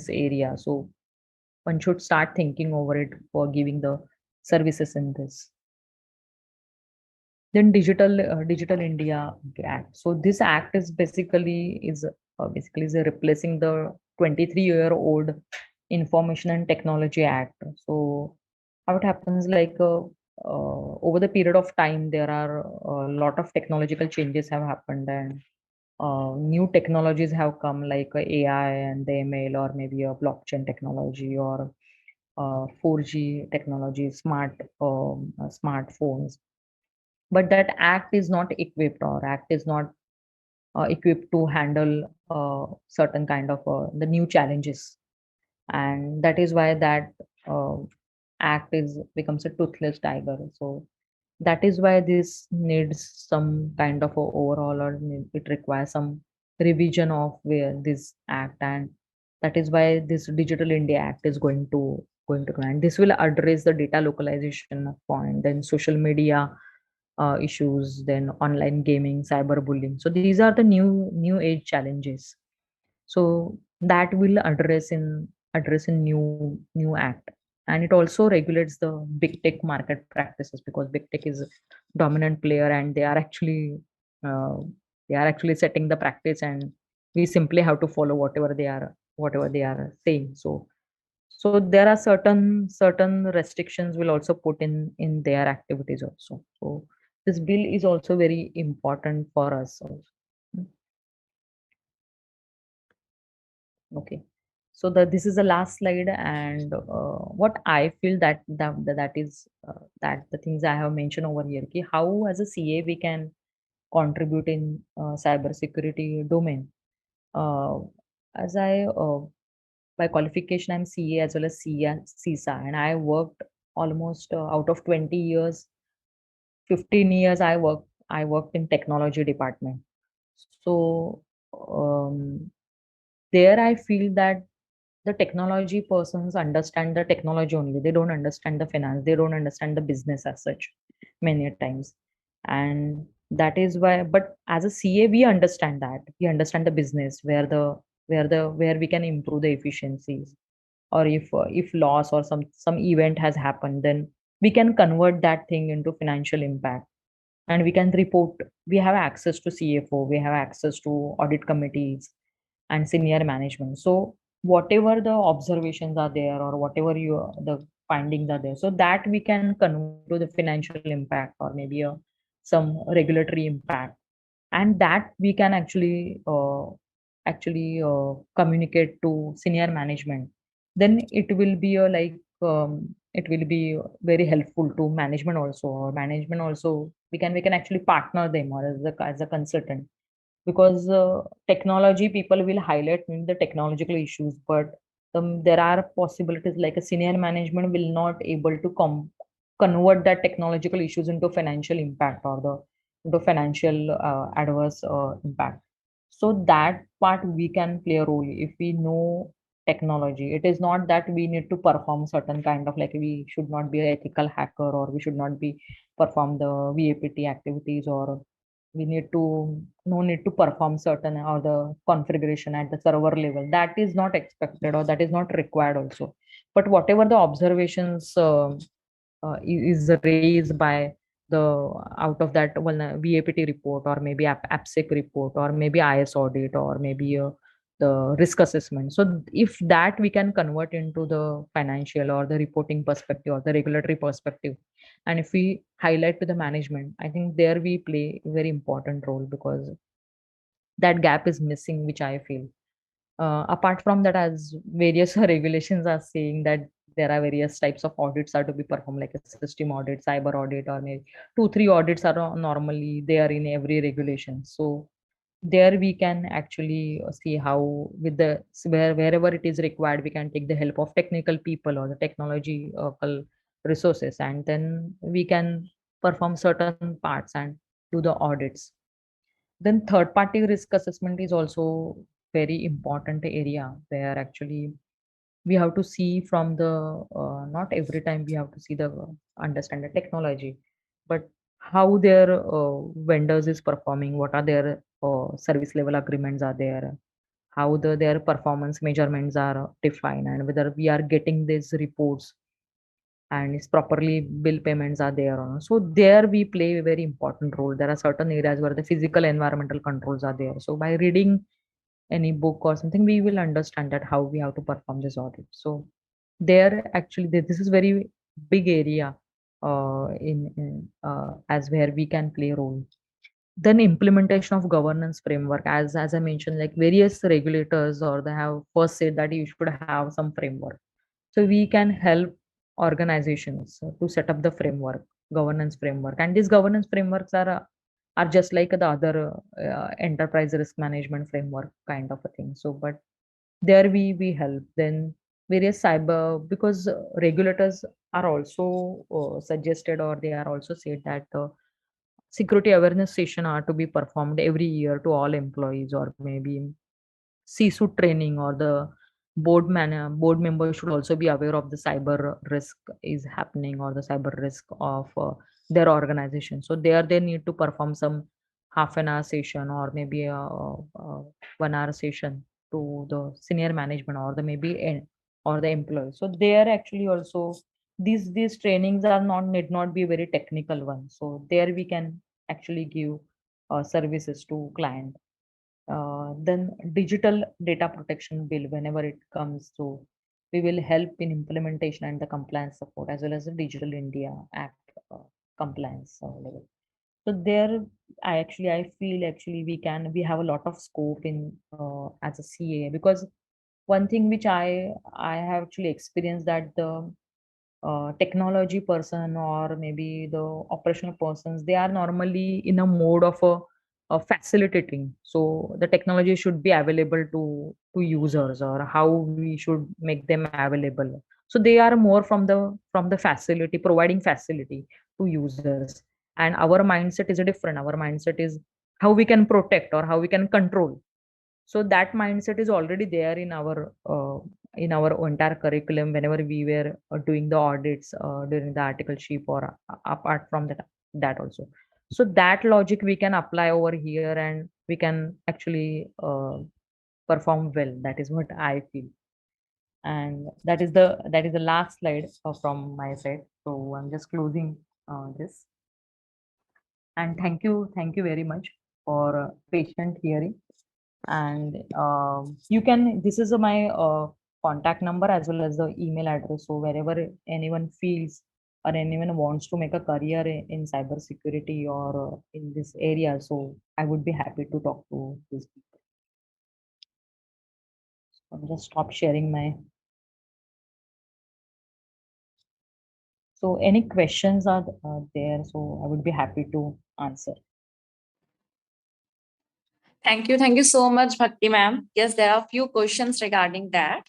area, so one should start thinking over it for giving the services in this. Then digital India act. So this act is basically is replacing the 23-year-old information and technology act. So how it happens, like over the period of time, there are a lot of technological changes have happened, and new technologies have come, like AI and the ML, or maybe a blockchain technology, or 4G technology, smartphones. But that act is not equipped, or act is not equipped to handle certain kind of the new challenges. And that is why that uh, act is becomes a toothless tiger. So that is why this needs some kind of a overall, or it requires some revision of where this act. And that is why this Digital India Act is going to come, and this will address the data localization point, then social media issues, then online gaming, cyberbullying. So these are the new age challenges. So that will address in new act. And it also regulates the big tech market practices, because big tech is dominant player, and uh, they are actually setting the practice, and we simply have to follow whatever they are saying. So there are certain restrictions will also put in their activities also. So this bill is also very important for us also. Mm, okay. So this is the last slide, and what I feel that the things I have mentioned over here, ki how as a CA we can contribute in cybersecurity domain. Uh, as I by qualification, I'm CA as well as CISA, and I worked almost out of 20 years, 15 years I worked in technology department. So um, there I feel that the technology persons understand the technology only. They don't understand the finance. They don't understand the business as such many a times. And that is why, but as a CA, we understand that. We understand the business, where we can improve the efficiencies, or if loss or some event has happened, then we can convert that thing into financial impact, and we can report. We have access to CFO, we have access to audit committees and senior management. So whatever the observations are there, or whatever the findings are there, so that we can convert into the financial impact, or maybe some regulatory impact, and that we can actually communicate to senior management. Then it will be it will be very helpful to management also. Or management also, we can actually partner them, or as a consultant, because technology people will highlight the technological issues, but there are possibilities like a senior management will not able to convert that technological issues into financial impact, or the into financial adverse impact. So that part we can play a role if we know technology. It is not that we need to perform certain kind of, like, we should not be an ethical hacker, or we should not be perform the VAPT activities, or we need to perform certain or the configuration at the server level. That is not expected, or that is not required also. But whatever the observations is raised by the out of that VAPT report, or maybe AppSec report, or maybe IS audit, or maybe the risk assessment. So if that we can convert into the financial or the reporting perspective or the regulatory perspective, and if we highlight to the management, I think there we play a very important role, because that gap is missing, which I feel. Apart from that, as various regulations are saying that there are various types of audits are to be performed, like a system audit, cyber audit, or maybe 2 3 audits are normally there in every regulation. So there we can actually see how, with wherever it is required, we can take the help of technical people or the technological resources, and then we can perform certain parts and do the audits. Then third party risk assessment is also very important area, where actually we have to see from the not every time we have to see the understand the technology, but how their vendors is performing, what are their service level agreements are there, how their performance measurements are defined, and whether we are getting these reports, and is properly bill payments are there or not. So there we play a very important role. There are certain areas where the physical environmental controls are there. So by reading any book or something, we will understand that how we have to perform this audit. So there actually this is very big area as where we can play a role. Then implementation of governance framework, as I mentioned, like various regulators or they have first said that you should have some framework. So we can help organizations to set up the framework, governance framework, and these governance frameworks are just like the other enterprise risk management framework kind of a thing. So but there we help. Then various cyber, because regulators are also suggested, or they are also said that security awareness session are to be performed every year to all employees, or maybe C-suite training, or the board members should also be aware of the cyber risk is happening, or the cyber risk of their organization. So there they need to perform some half an hour session, or maybe a 1 hour session, to the senior management or the maybe or the employees. So there actually also these trainings are not need not be very technical ones. So there we can actually give services to client. Then digital data protection bill whenever it comes to, we will help in implementation and the compliance support as well as the Digital India Act compliance level. So there, I feel actually we have a lot of scope in as a CA, because one thing which I have actually experienced that the technology person or maybe the operational persons, they are normally in a mode of a facilitating. So the technology should be available to users, or how we should make them available. So they are more from the facility, providing facility to users. And our mindset is different. Our mindset is how we can protect or how we can control. So that mindset is already there in our entire curriculum whenever we were doing the audits during the articleship, or apart from that also. So that logic we can apply over here, and we can actually perform well. That is what I feel. And that is the last slide from my side. So I'm just closing this. And thank you very much for patient hearing. And you can, this is my contact number as well as the email address. So wherever anyone feels or anyone wants to make a career in cybersecurity or in this area, so I would be happy to talk to these people. So I'll just stop sharing my. So any questions are there, so I would be happy to answer. Thank you so much, Bhakti ma'am. Yes, there are a few questions regarding that.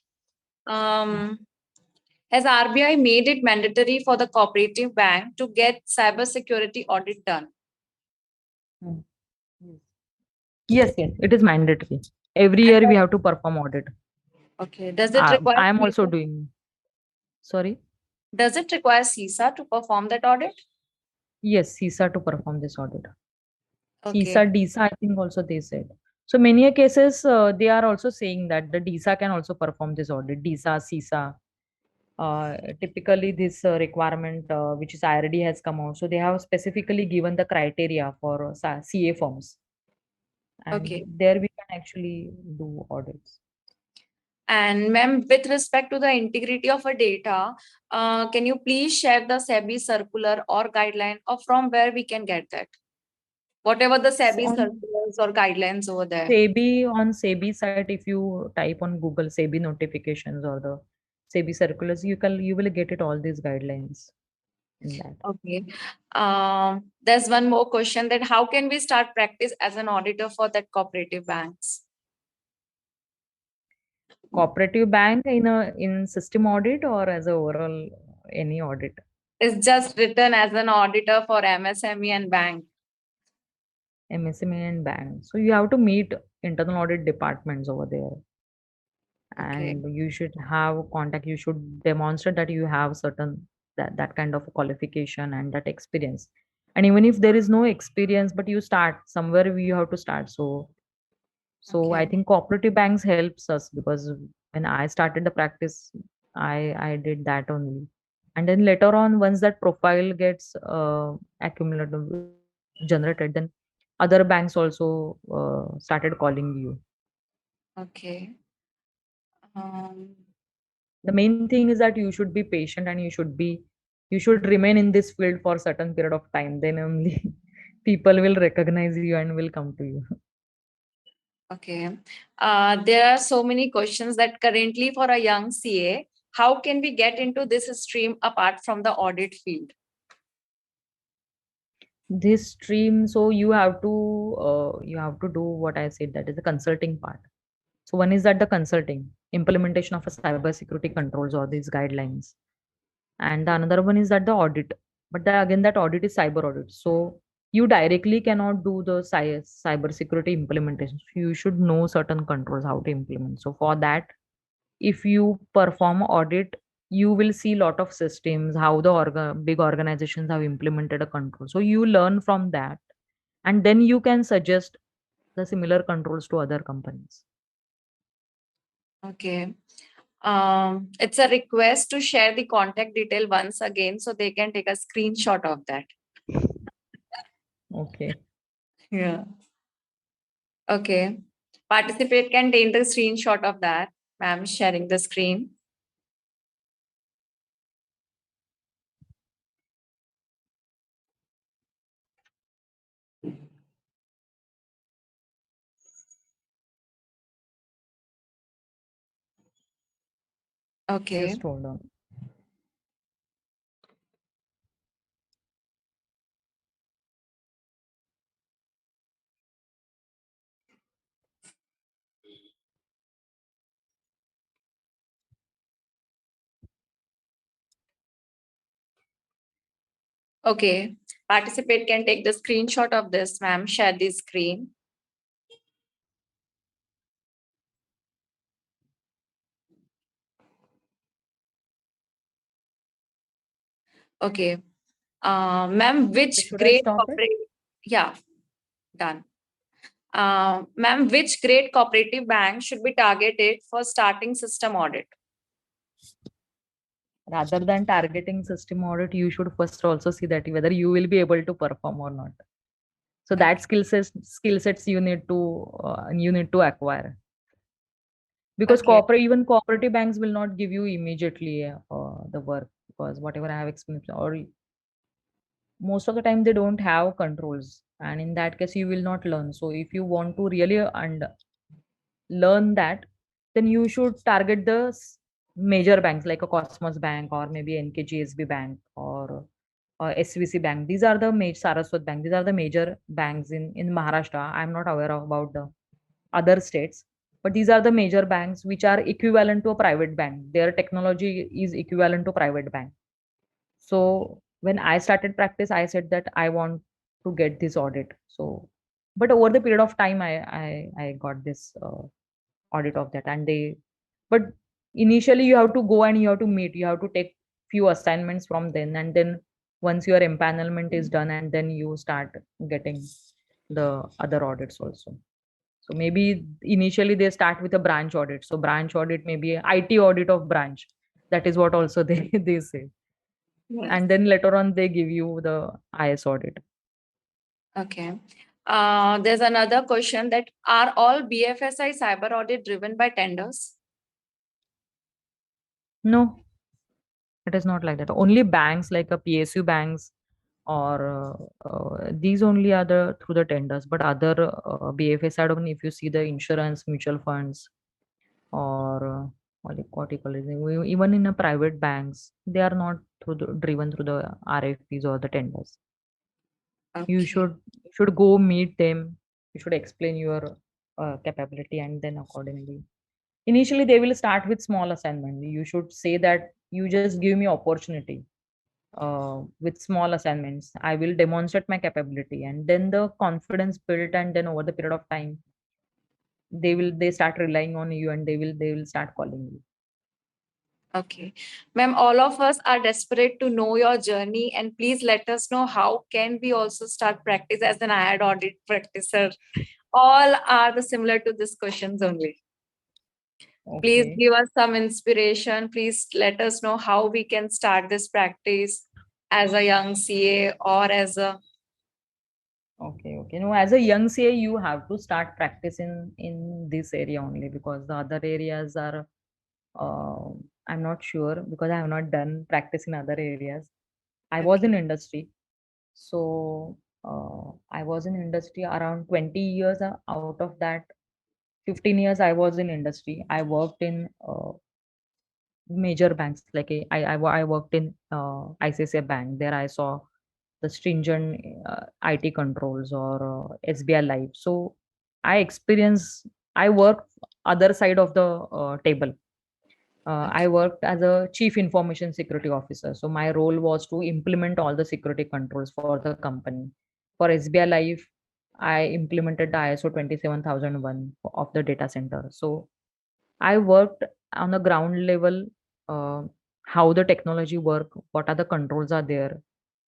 Has RBI made it mandatory for the cooperative bank to get cybersecurity audit done? Hmm. Yes, yes, it is mandatory. Every year we have to perform audit. Okay. Does it require I am also CISA? doing. Sorry. Does it require CISA to perform that audit? Yes, CISA to perform this audit. Okay. CISA, DISA, I think also they said. So many a cases, they are also saying that the DISA can also perform this audit. DISA, CISA. Typically, this requirement, which is IRD has come out. So they have specifically given the criteria for CA firms. And Okay. there we can actually do audits. And ma'am, with respect to the integrity of a data, can you please share the SEBI circular or guideline, or from where we can get that? Whatever the So SEBI circulars or guidelines over there. On SEBI site, if you type on Google SEBI notifications or the SEBI circulars, you will get it all these guidelines in that. Okay. There's one more question, that how can we start practice as an auditor for that cooperative banks? Cooperative bank in system audit or as a overall any audit? It's just written as an auditor for MSME and bank. MSME and bank. So you have to meet internal audit departments over there. Okay. And you should have contact, you should demonstrate that you have certain that kind of qualification and that experience. And even if there is no experience, but you start somewhere, you have to start. So I Okay. think cooperative banks helps us, because when I started the practice, I did that only. And then later on, once that profile gets accumulated, generated, then other banks also started calling you. Okay. Um, The main thing is that you should be patient, and you should remain in this field for a certain period of time. Then only people will recognize you and will come to you. okay. There are so many questions that currently for a young CA, how can we get into this stream apart from the audit field? This stream, so you have to do what I said, that is the consulting part. So one is that the consulting implementation of a cybersecurity controls or these guidelines, and the another one is that the audit. But again, that audit is cyber audit, so you directly cannot do the cybersecurity implementation. You should know certain controls how to implement. So for that, if you perform audit, you will see lot of systems, how the big organizations have implemented a control. So you learn from that, and then you can suggest the similar controls to other companies. Okay. It's a request to share the contact detail once again so they can take a screenshot of that. Okay. Yeah. Okay. Participate can take the screenshot of that. Ma'am sharing the screen. Okay. Just hold on. Okay. Participate can take the screenshot of this, ma'am. Share the screen. Okay. Ma'am, which Should I grade stop it? corporate? Yeah, done. Ma'am, which grade cooperative bank should be targeted for starting system audit? Rather than targeting system audit, you should first also see that whether you will be able to perform or not. So Okay. that skill sets you need to acquire, because Okay. even cooperative banks will not give you immediately the work, because whatever I have experienced, or most of the time they don't have controls, and in that case you will not learn. So if you want to really learn that, then you should target the major banks like a Cosmos Bank, or maybe NKGSB Bank, or SVC Bank. These are the major Saraswat Bank. These are the major banks in Maharashtra. I'm not aware of about the other states, but these are the major banks which are equivalent to a private bank. Their technology is equivalent to private bank. So when I started practice, I said that I want to get this audit. So, but over the period of time, I got this audit of that, and but initially you have to go and you have to meet, you have to take few assignments from then, and then once your empanelment is done, and then you start getting the other audits also. So maybe initially they start with a branch audit. So branch audit, maybe a IT audit of branch. That is what also they say. Yes. And then later on they give you the IS audit. Okay. There's another question that are all BFSI cyber audit driven by tenders? No, it is not like that. Only banks like a PSU banks, or these only are the through the tenders. But other BFS side, of if you see the insurance, mutual funds, or what you call it, even in a private banks, they are not driven through the RFPs or the tenders. You Okay. should go meet them. You should explain your capability, and then accordingly. Initially, they will start with small assignment. You should say that you just give me opportunity with small assignments. I will demonstrate my capability, and then the confidence built, and then over the period of time, they start relying on you, and they will start calling you. Okay. Ma'am, all of us are desperate to know your journey and please let us know how can we also start practice as an IAD audit practicer. All are the similar to these questions only. Please Okay. give us some inspiration. Please let us know how we can start this practice as a young CA or as a Okay. No, as a young CA, you have to start practicing in this area only, because the other areas are, uh, I'm not sure, because I have not done practice in other areas. I was in okay. industry, so I was in industry around 20 years. Out of that, 15 years I was in industry. I worked in major banks like I worked in ICICI Bank. There I saw the stringent IT controls, or SBI Life. So I experience. I work other side of the table. I Okay. worked as a chief information security officer. So my role was to implement all the security controls for the company. For SBI Life, I implemented the ISO 27001 of the data center. So I worked on the ground level, uh, how the technology work, what are the controls are there.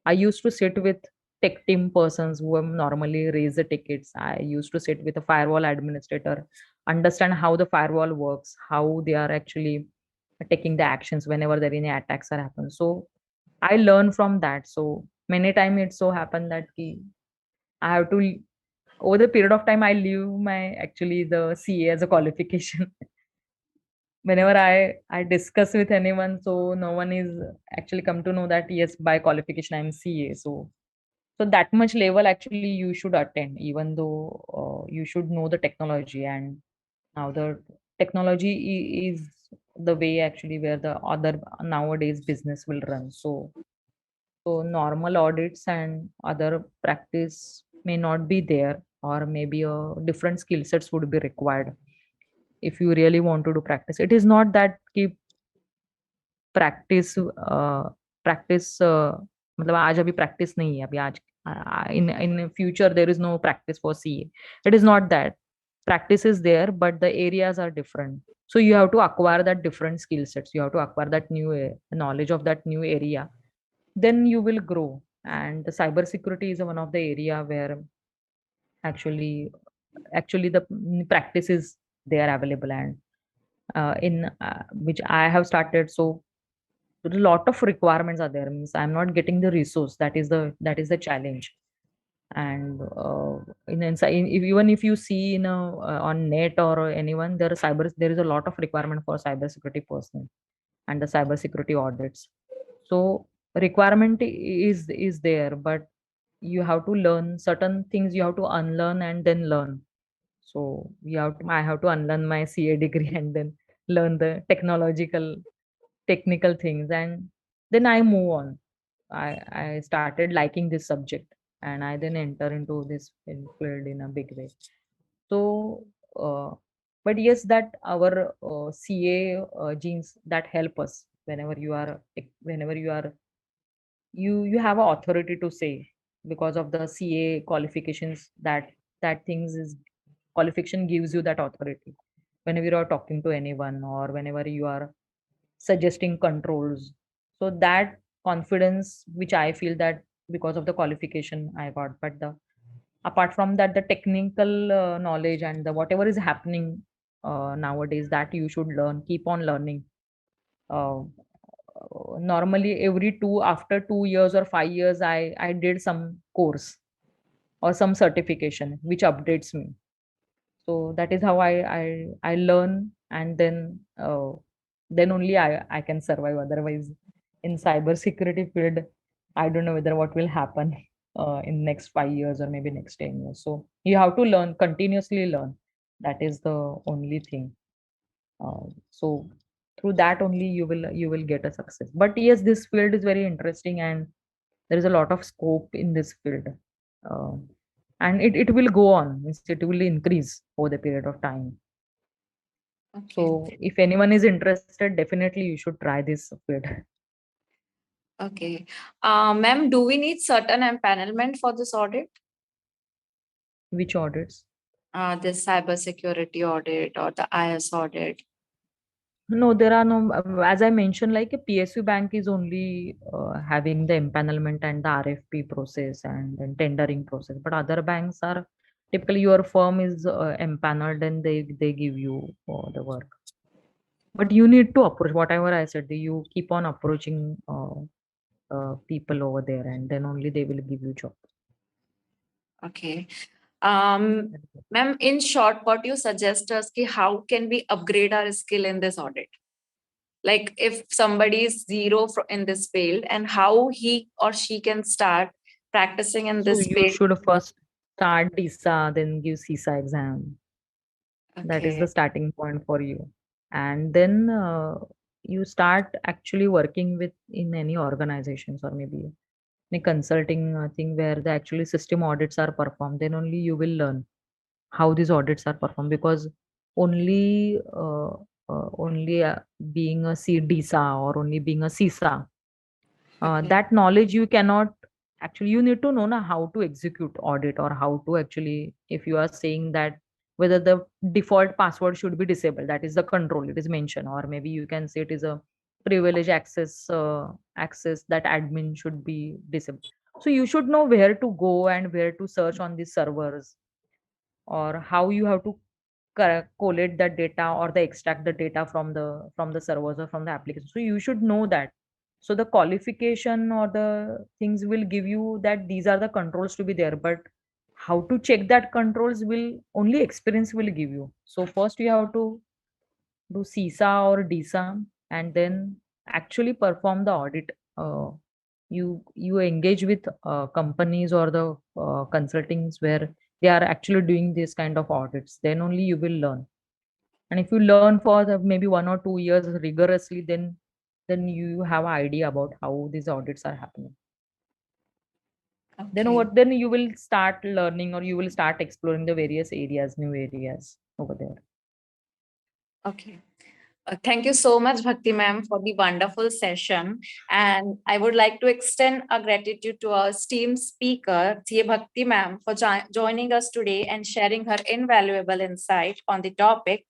I used to sit with tech team persons who normally raise the tickets. I used to sit with a firewall administrator understand how the firewall works, how they are actually taking the actions whenever there any attacks are happen. So I learn from that. So many time it so happened that I have to over the period of time I leave my actually the CA as a qualification. Whenever Okay. I discuss with anyone, so no one is actually come to know that yes, by qualification I'm CA. So that much level actually you should attend, even though you should know the technology. And now the technology is the way actually where the other nowadays business will run. So normal audits and other practice may not be there, or maybe a different skill sets would be required if you really want to do practice. It is not that keep practice practice मतलब आज अभी practice नहीं है अभी आज in future there is no practice for CA. It is not that practice is there, but the areas are different. So you have to acquire that different skill sets. You have to acquire that new knowledge of that new area. Then you will grow. And the cyber security is one of the area where actually actually the practice is there available. And in which I have started. So a lot of requirements are there, means I'm not getting the resource. That is the challenge. And even if you see on net or anyone, there is a lot of requirement for cyber security person and the cyber security audits. So requirement is there, but you have to learn certain things. You have to unlearn and then learn. So I have to unlearn my CA degree and then learn the technical things, and then I move on. I started liking this subject, and I then enter into this field in a big way. So but yes, that our CA genes that help us whenever you have a authority to say, because of the CA qualifications, that things is qualification gives you that authority whenever you are talking to anyone, or whenever you are suggesting controls. So that confidence which I feel that because of the qualification I got. But the apart from that, the technical knowledge and the whatever is happening nowadays, that you should keep on learning. uh, Normally every 2 years or 5 years I did some course or some certification which updates me. So that is how I learn, and then only I can survive. Otherwise, in cyber security field, I don't know whether what will happen in next 5 years or maybe next 10 years. So you have to learn, continuously learn. That is the only thing. So through that only you will get a success. But yes, this field is very interesting, and there is a lot of scope in this field. Uh, and it will go on, means it will increase over the period of time. Okay. So if anyone is interested, definitely you should try this field. Okay. Ma'am, do we need certain empanelment for this audit? Which audits? This cyber security audit or the IS audit? No, there are no. As I mentioned, like a PSU bank is only having the empanelment and the RFP process and then tendering process. But other banks are typically your firm is empaneled and they give you the work. But you need to approach whatever I said. You keep on approaching people over there, and then only they will give you job. Okay. Um, Ma'am, in short, what you suggest us ki how can we upgrade our skill in this audit? Like if somebody is zero in this field, and how he or she can start practicing in So this you field? should first start DISA, then give CISA exam. That is the Okay. starting point for you. And then you start actually working with in any organizations or maybe any consulting thing where the actually system audits are performed. Then only you will learn how these audits are performed, because only being a CDSA or only being a CISA, Okay. that knowledge you cannot actually, you need to know na how to execute audit, or how to actually, if you are saying that whether the default password should be disabled, that is the control it is mentioned, or maybe you can say it is a privilege access that admin should be disabled. So you should know where to go and where to search on these servers, or how you have to collate that data or the extract the data from the servers or from the application. So you should know that. So the qualification or the things will give you that these are the controls to be there, but how to check that controls will only experience will give you. So first you have to do CISA or DISA and then actually perform the audit. You engage with companies or the consultings where they are actually doing this kind of audits. Then only you will learn. And if you learn for maybe 1 or 2 years rigorously, then you have an idea about how these audits are happening. Then Okay. then you will start learning or you will start exploring the various areas, new areas over there. Okay. Thank you so much, Bhakti ma'am, for the wonderful session. And I would like to extend our gratitude to our esteemed speaker, CA Bhakti ma'am, for joining us today and sharing her invaluable insight on the topic.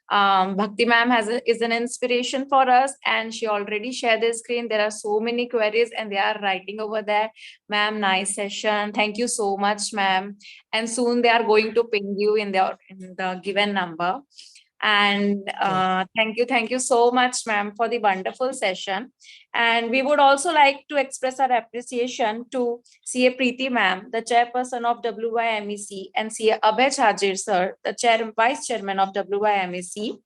Bhakti ma'am is an inspiration for us, and she already shared the screen. There are so many queries, and they are writing over there. Ma'am, nice session. Thank you so much, ma'am. And soon they are going to ping you in the given number. And thank you so much, ma'am, for the wonderful session. And we would also like to express our appreciation to CA Preeti ma'am, the chairperson of WYMEC, and CA Abhay Chajir sir, the vice chairman of WYMEC,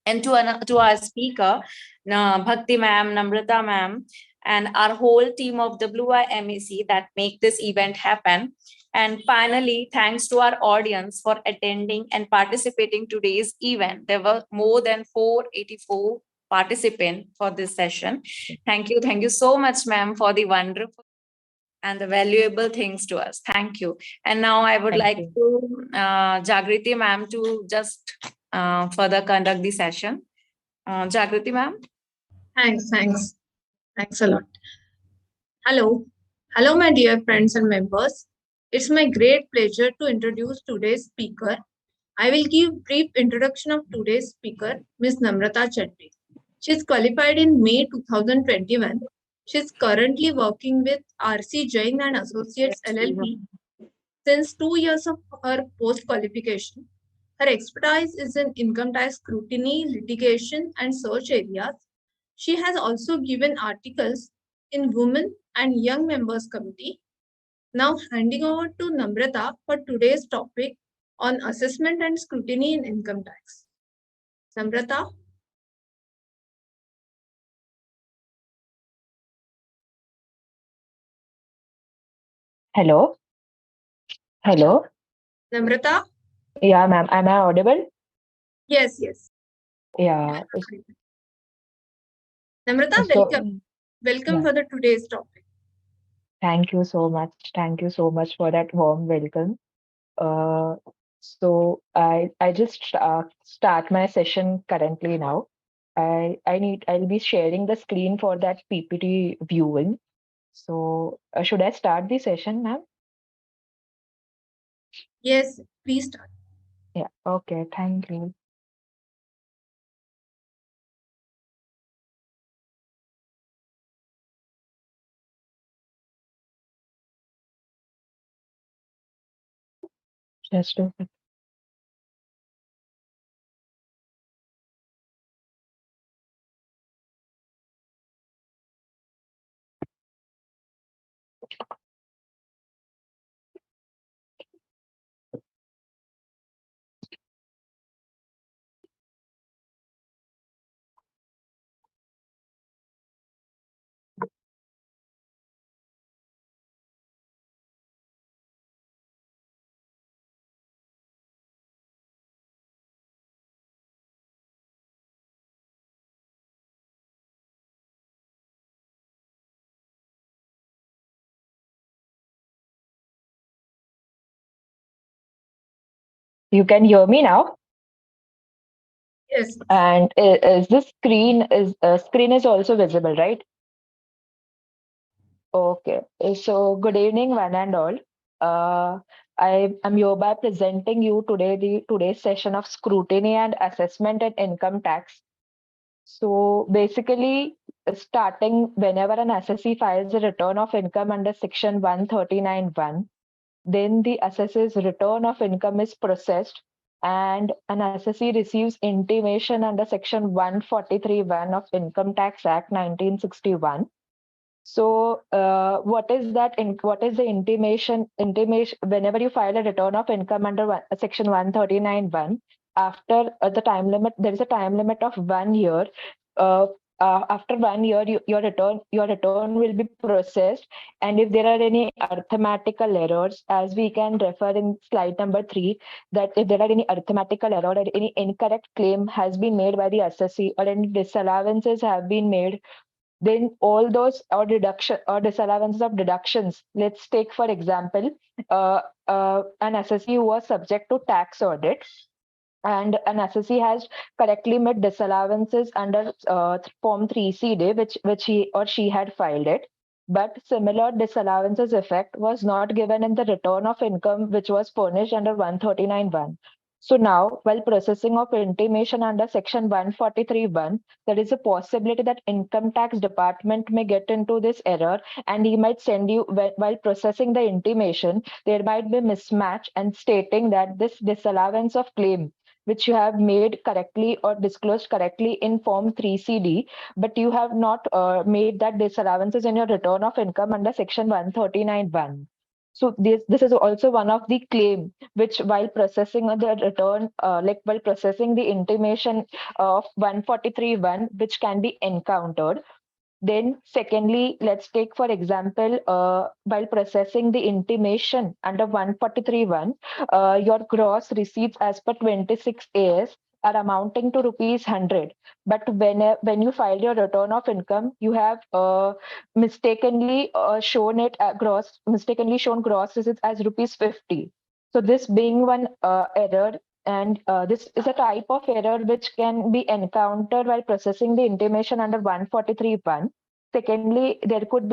and to our speaker, Bhakti ma'am, Namrata ma'am, and our whole team of WYMEC that make this event happen. And finally, thanks to our audience for attending and participating today's event. There were more than 484 participants for this session. Thank you so much, ma'am, for the wonderful and the valuable things to us. Thank you. And now I would Thank like you. to Jagriti ma'am to just further conduct the session. Jagriti ma'am. Thanks a lot. Hello, my dear friends and members. It's my great pleasure to introduce today's speaker. I will give brief introduction of today's speaker, Ms. Namrata Chatri. She is qualified in May 2021. She is currently working with RC Jain and Associates LLP since 2 years of her post qualification. Her expertise is in income tax scrutiny, litigation, and search areas. She has also given articles in Women and Young Members Committee. Now handing over to Namrata for today's topic on assessment and scrutiny in income tax. Namrata? Hello. Hello. Namrata? Yeah, ma'am. Am I audible? Yes. Yeah. Namrata, So, welcome yeah. for the today's topic. Thank you so much. Thank you so much for that warm welcome. Uh, so I just start my session currently now. I'll be sharing the screen for that PPT viewing. So should I start the session, ma'am? Yes, please start. Yeah. Okay. Thank you. Just a sec. You can hear me now. Yes. And is this screen is also visible, right? Okay. So good evening, one and all. I am hereby presenting you today's session of scrutiny and assessment and income tax. So basically, starting whenever an assessee files a return of income under Section 139(1), then the assessor's return of income is processed and an assessee receives intimation under Section 143(1) of Income Tax Act 1961. So, what is that? What is the intimation? Intimation whenever you file a return of income under Section 139(1), after the time limit, there is a time limit of 1 year. Uh, After 1 year, your return will be processed, and if there are any arithmetical errors, as we can refer in slide number 3, that if there are any arithmetical error or any incorrect claim has been made by the assessee or any disallowances have been made, then all those or deduction or disallowance of deductions. Let's take for example, an assessee who was subject to tax audit, and an assessee has correctly made disallowances under Form 3CD, which he or she had filed it. But similar disallowances effect was not given in the return of income, which was furnished under 139(1). So now, while processing of intimation under Section 143(1), there is a possibility that income tax department may get into this error, and he might send you, while processing the intimation, there might be mismatch and stating that this disallowance of claim which you have made correctly or disclosed correctly in Form 3CD, but you have not made that disallowances in your return of income under Section 139(1). So this is also one of the claim which, while processing the return, like while processing the intimation of 143(1), which can be encountered. Then, secondly, let's take for example, while processing the intimation under 143(1), your gross receipts as per 26 AS are amounting to rupees 100. But when you filed your return of income, you have mistakenly shown gross receipts as rupees 50. So this being one error, and this is a type of error which can be encountered while processing the intimation under 143(1). Secondly, there could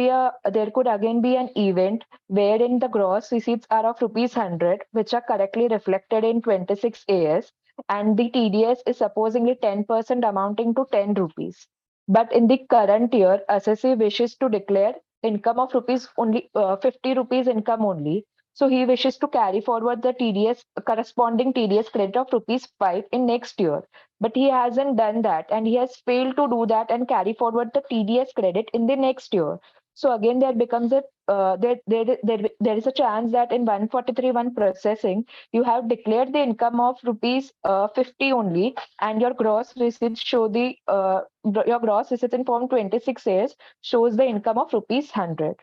again be an event wherein the gross receipts are of rupees 100, which are correctly reflected in 26 AS, and the TDS is supposedly 10% amounting to 10 rupees. But in the current year, assessee wishes to declare income of rupees only 50 rupees income only. So he wishes to carry forward the TDS corresponding TDS credit of rupees 5 in next year. But he hasn't done that, and he has failed to do that and carry forward the TDS credit in the next year. So again, there becomes a there is a chance that in 143(1) processing, you have declared the income of rupees 50 only, and your gross receipts show your gross receipts in Form 26 says shows the income of rupees 100.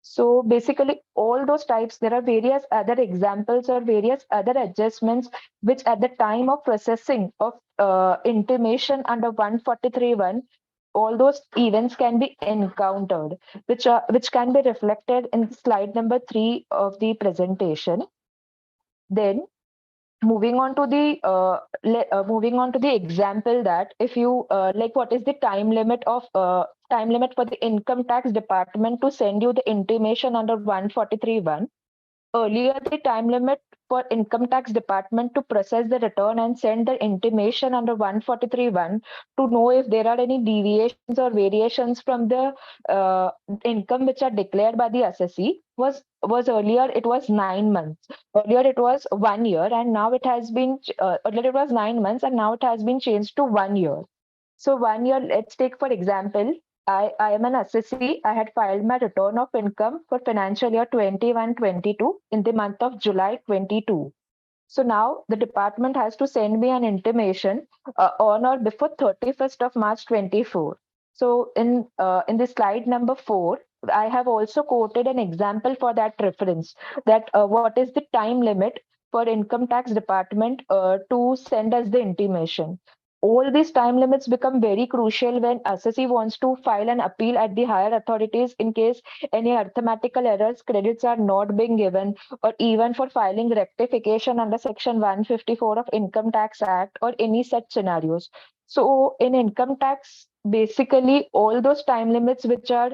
So basically, all those types, there are various other examples or various other adjustments which at the time of processing of intimation under 143(1), all those events can be encountered, which can be reflected in slide number 3 of the presentation. Then moving on to the example, that if you like, what is the time limit for the income tax department to send you the intimation under 143(1). Earlier, the time limit for income tax department to process the return and send the intimation under 143(1) to know if there are any deviations or variations from the uh, income which are declared by the assessee was earlier it was 9 months. Earlier it was 1 year, and now it has been earlier it was 9 months, and now it has been changed to 1 year. So 1 year, let's take for example, I am an assessee. I had filed my return of income for financial year 21-22 in the month of July 22. So now the department has to send me an intimation on or before 31st of March 24. So in the slide number 4, I have also quoted an example for that reference, that what is the time limit for income tax department to send us the intimation. All these time limits become very crucial when assessee wants to file an appeal at the higher authorities in case any arithmetical errors credits are not being given, or even for filing rectification under Section 154 of Income Tax Act, or any such scenarios. So in income tax, basically all those time limits which are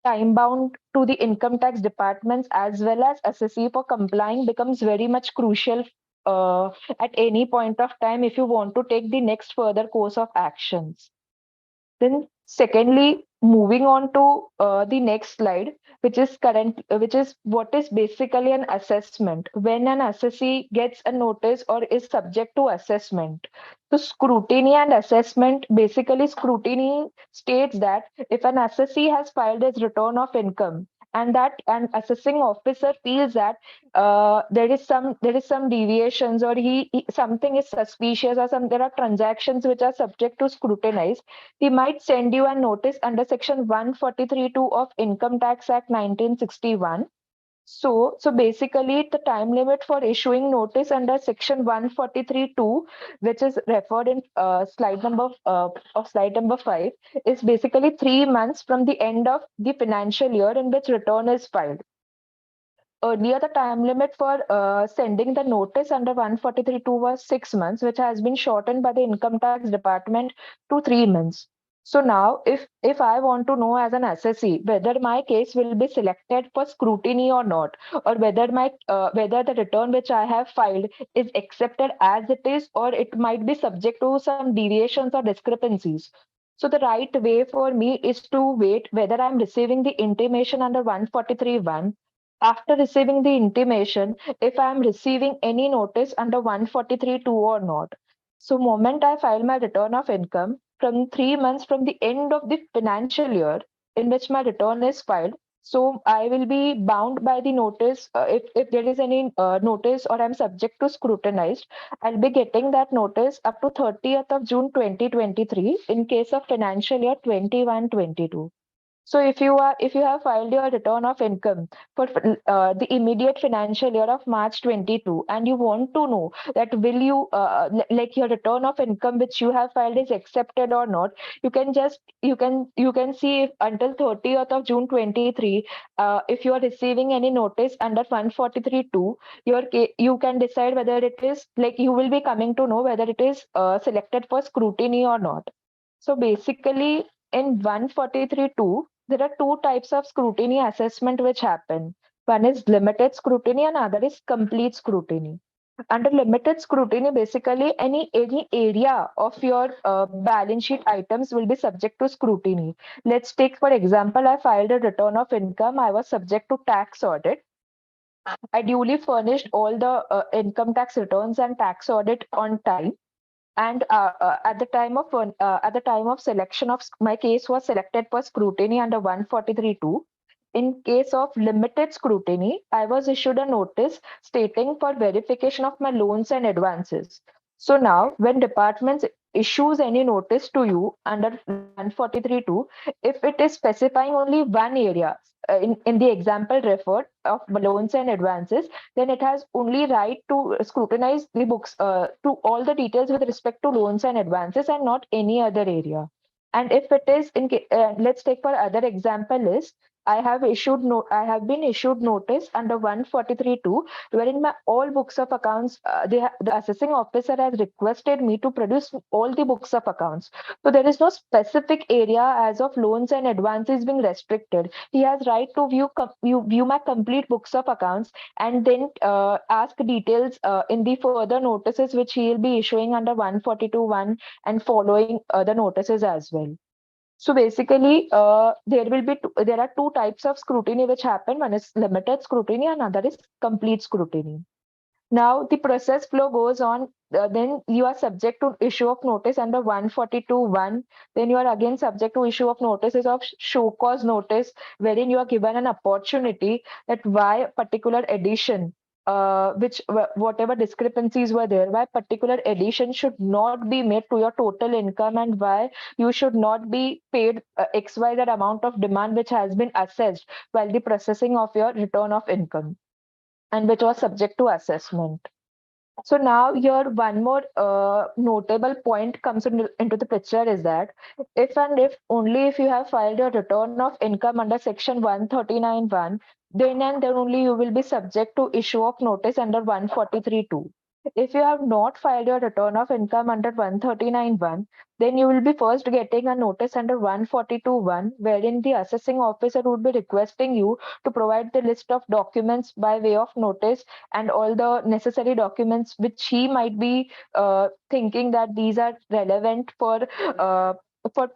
time bound to the income tax departments as well as assessee for complying becomes very much crucial at any point of time if you want to take the next further course of actions. Then Secondly, moving on to the next slide, which is what is basically an assessment. When an assessee gets a notice or is subject to assessment, so scrutiny and assessment, basically scrutiny states that if an assessee has filed his return of income and that an assessing officer feels that there is some deviations, or something is suspicious, or some there are transactions which are subject to scrutinize, he might send you a notice under Section 143(2) of Income Tax Act 1961. So basically, the time limit for issuing notice under Section 143(2), which is referred in slide number 5, is basically 3 months from the end of the financial year in which return is filed. Earlier, the time limit for sending the notice under 143(2) was 6 months, which has been shortened by the Income Tax Department to 3 months. So now, if I want to know as an assessee whether my case will be selected for scrutiny or not, or whether the return which I have filed is accepted as it is, or it might be subject to some deviations or discrepancies. So the right way for me is to wait whether I'm receiving the intimation under 143(1). After receiving the intimation, if I am receiving any notice under 143(2) or not. So moment I file my return of income, from 3 months from the end of the financial year in which my return is filed, so I will be bound by the notice. If there is any notice or I'm subject to scrutinized, I'll be getting that notice up to 30th of June 2023 in case of financial year 21-22. So if you have filed your return of income for the immediate financial year of March 22, and you want to know that will you like your return of income which you have filed is accepted or not, you can see if until 30th of June 23, if you are receiving any notice under 143(2), you can decide whether it is like you will be coming to know whether it is selected for scrutiny or not. So basically, in 143(2), there are two types of scrutiny assessment which happen. One is limited scrutiny and other is complete scrutiny. Under limited scrutiny, basically any area of your balance sheet items will be subject to scrutiny. Let's take, for example, I filed a return of income. I was subject to tax audit. I duly furnished all the income tax returns and tax audit on time, and at the time of selection of my case was selected for scrutiny under 143(2). In case of limited scrutiny, I was issued a notice stating for verification of my loans and advances. So now, when departments issues any notice to you under 143(2), if it is specifying only one area, in the example referred of loans and advances, then it has only right to scrutinize the books to all the details with respect to loans and advances, and not any other area. And if it is let's take for other example is, I have been issued notice under 143(2), wherein my all books of accounts, the assessing officer has requested me to produce all the books of accounts. So there is no specific area as of loans and advances being restricted. He has right to view my complete books of accounts, and then ask details in the further notices which he will be issuing under 142(1) and following the notices as well. So basically, there are two types of scrutiny which happen. One is limited scrutiny and other is complete scrutiny. Now the process flow goes on. Then you are subject to issue of notice under 142(1). Then you are again subject to issue of notices of show cause notice, wherein you are given an opportunity that why particular addition, whatever discrepancies were there, why particular addition should not be made to your total income, and why you should not be paid XYZ amount of demand which has been assessed while the processing of your return of income, and which was subject to assessment. So now here one more notable point comes into the picture is that if only if you have filed your return of income under section 139(1), then and then only you will be subject to issue of notice under 143(2). If you have not filed your return of income under 139(1), then you will be first getting a notice under 142(1), wherein the assessing officer would be requesting you to provide the list of documents by way of notice, and all the necessary documents which he might be thinking that these are relevant for for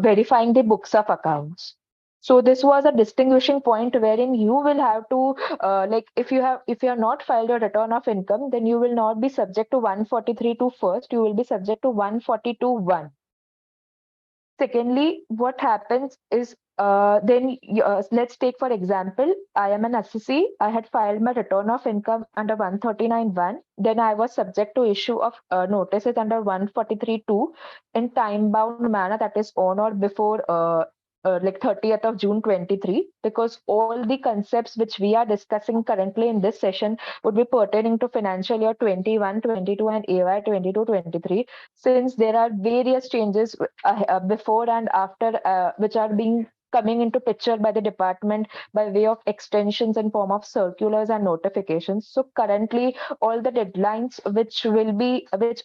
verifying the books of accounts. So this was a distinguishing point wherein you will have to like if you have not filed a return of income, then you will not be subject to 143(2) first. You will be subject to 142(1). Secondly, what happens is let's take for example, I am an assessee. I had filed my return of income under 139(1). Then I was subject to issue of notices under 143(2) in time bound manner, that is on or before like 30th of June 23, because all the concepts which we are discussing currently in this session would be pertaining to financial year 21-22 and AY 22-23, since there are various changes before and after which are being coming into picture by the department by way of extensions in form of circulars and notifications. So currently all the deadlines which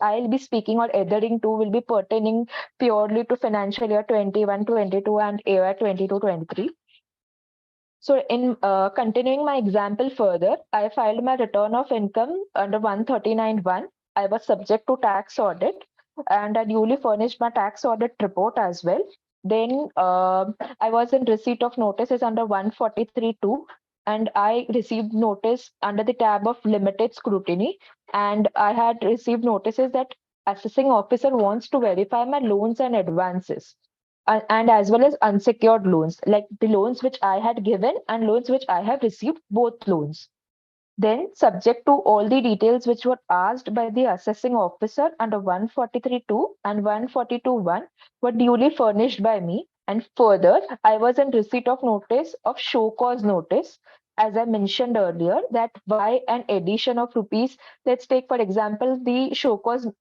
I'll be speaking or adhering to will be pertaining purely to financial year 21-22 and AY 22-23. So in continuing my example further, I filed my return of income under 139(1). I was subject to tax audit, and I duly furnished my tax audit report as well. Then I was in receipt of notices under 143(2), and I received notice under the tab of limited scrutiny, and I had received notices that assessing officer wants to verify my loans and advances and as well as unsecured loans, like the loans which I had given and loans which I have received, both loans. Then, subject to all the details which were asked by the assessing officer under 143(2) and 142(1) were duly furnished by me. And further, I was in receipt of notice of show cause notice, as I mentioned earlier, that by an addition of rupees, let's take for example the show cause, in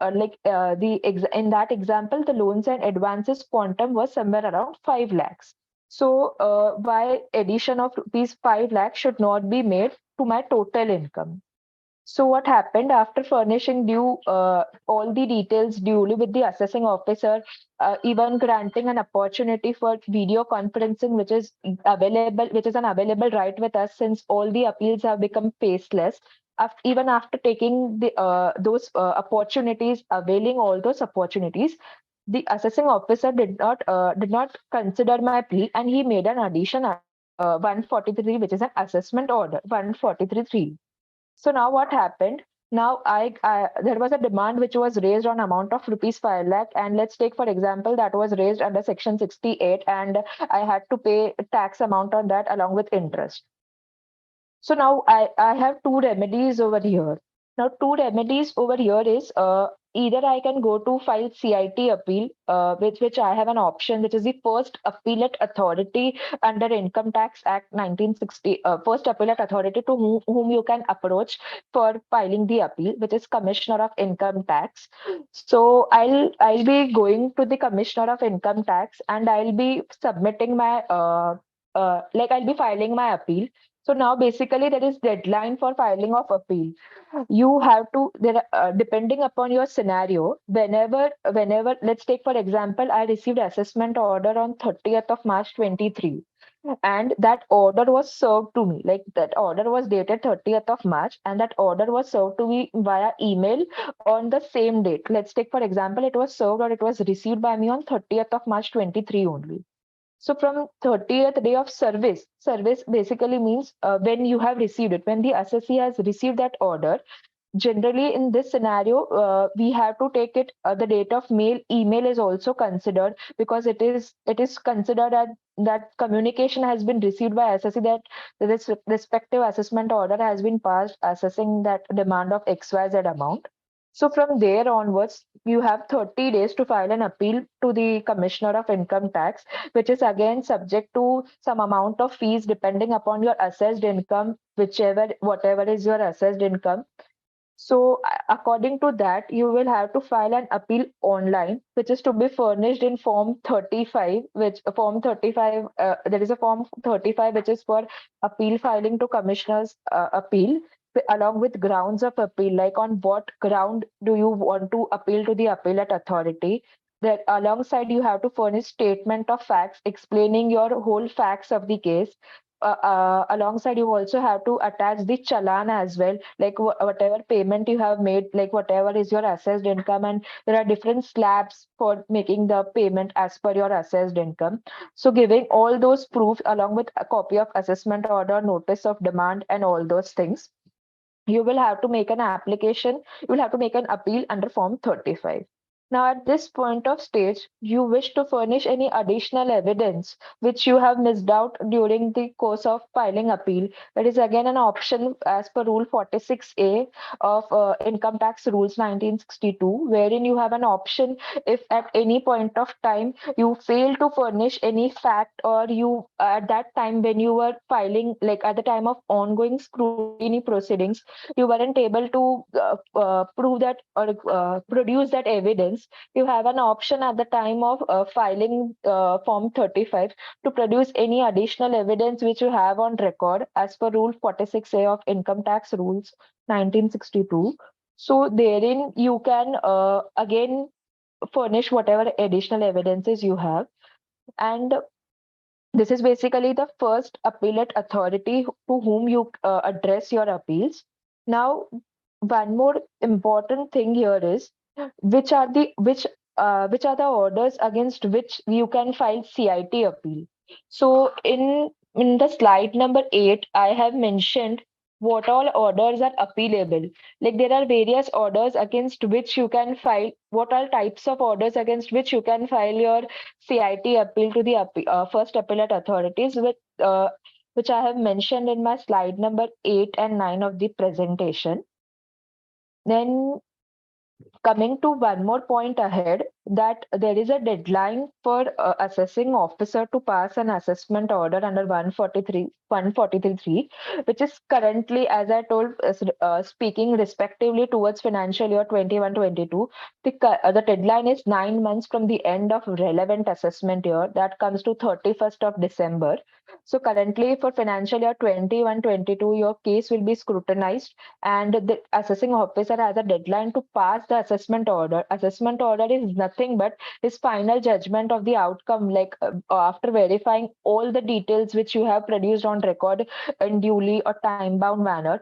that example, the loans and advances quantum was somewhere around 5 lakhs. So, by addition of rupees 5 lakhs should not be made to my total income. So what happened after furnishing due all the details duly with the assessing officer, even granting an opportunity for video conferencing, which is an available right with us since all the appeals have become faceless. Even after taking those opportunities, availing all those opportunities, the assessing officer did not consider my plea, and he made an addition under 143, which is an assessment order 143(3). So now what happened? Now there was a demand which was raised on amount of rupees 5 lakh, and let's take for example that was raised under section 68, and I had to pay tax amount on that along with interest. So now I have two remedies over here. Now two remedies over here is either I can go to file CIT appeal, with which I have an option, which is the first appellate authority under Income Tax Act 1960, first appellate authority to whom you can approach for filing the appeal, which is Commissioner of Income Tax. So I'll be going to the Commissioner of Income Tax, and I'll be submitting my I'll be filing my appeal. So now basically there is deadline for filing of appeal. You have to depending upon your scenario, whenever let's take for example, I received assessment order on 30th of March 23, and that order was served to me, like that order was dated 30th of March, and that order was served to me via email on the same date. Let's take for example, it was served or it was received by me on 30th of March 23 only. So from 30th day of service basically means when you have received it, when the assessee has received that order. Generally, in this scenario, we have to take it. The date of mail, email is also considered, because it is considered that communication has been received by assessee, that this respective assessment order has been passed assessing that demand of XYZ amount. So from there onwards, you have 30 days to file an appeal to the Commissioner of Income Tax, which is again subject to some amount of fees depending upon your assessed income, whatever is your assessed income. So according to that, you will have to file an appeal online, which is to be furnished in Form 35, which Form 35, there is a Form 35, which is for appeal filing to Commissioner's appeal, along with grounds of appeal, like on what ground do you want to appeal to the appellate authority. That alongside you have to furnish statement of facts explaining your whole facts of the case. alongside you also have to attach the challan as well, like whatever payment you have made, like whatever is your assessed income, and there are different slabs for making the payment as per your assessed income. So giving all those proofs along with a copy of assessment order, notice of demand, and all those things, you will have to make an application, you will have to make an appeal under Form 35. Now, at this point of stage, you wish to furnish any additional evidence which you have missed out during the course of filing appeal. That is again an option as per Rule 46A of Income Tax Rules 1962, wherein you have an option if at any point of time you fail to furnish any fact, or you at that time when you were filing, like at the time of ongoing scrutiny proceedings, you weren't able to prove that or produce that evidence, you have an option at the time of filing Form 35 to produce any additional evidence which you have on record as per Rule 46A of Income Tax Rules 1962. So therein you can again furnish whatever additional evidences you have. And this is basically the first appellate authority to whom you address your appeals. Now, one more important thing here is which are the orders against which you can file CIT appeal. So in the slide number 8, I have mentioned what all orders are appealable. Like there are various orders against which you can file, what all types of orders against which you can file your CIT appeal to the first appellate authorities, which I have mentioned in my slide number 8 and 9 of the presentation. Then coming to one more point ahead, that there is a deadline for assessing officer to pass an assessment order under 143, which is currently, as I told, speaking respectively towards financial year 21-22. The deadline is 9 months from the end of relevant assessment year, that comes to 31st of December. So currently for financial year 21-22, your case will be scrutinized, and the assessing officer has a deadline to pass the assessment order. Assessment order is nothing but his final judgment of the outcome, like after verifying all the details which you have produced on record in duly or time bound manner.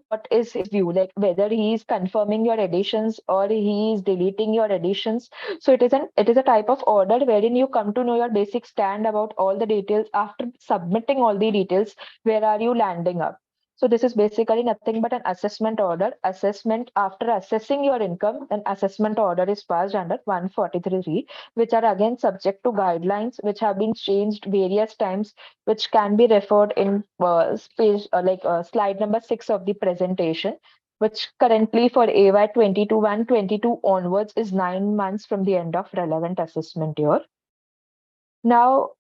What is his view, like whether he is confirming your additions or he is deleting your additions. So it is a type of order wherein you come to know your basic stand about all the details. After submitting all the details, where are you landing up? So this is basically nothing but an assessment order. Assessment, after assessing your income, an assessment order is passed under 143, which are again subject to guidelines which have been changed various times, which can be referred in slide number 6 of the presentation, which currently for AY 22-122 onwards is 9 months from the end of relevant assessment year. Now,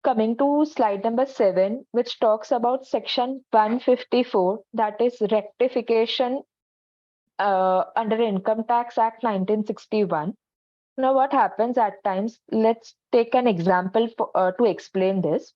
coming to slide number 7, which talks about section 154, that is rectification under Income Tax Act 1961. Now, what happens at times? Let's take an example to explain this.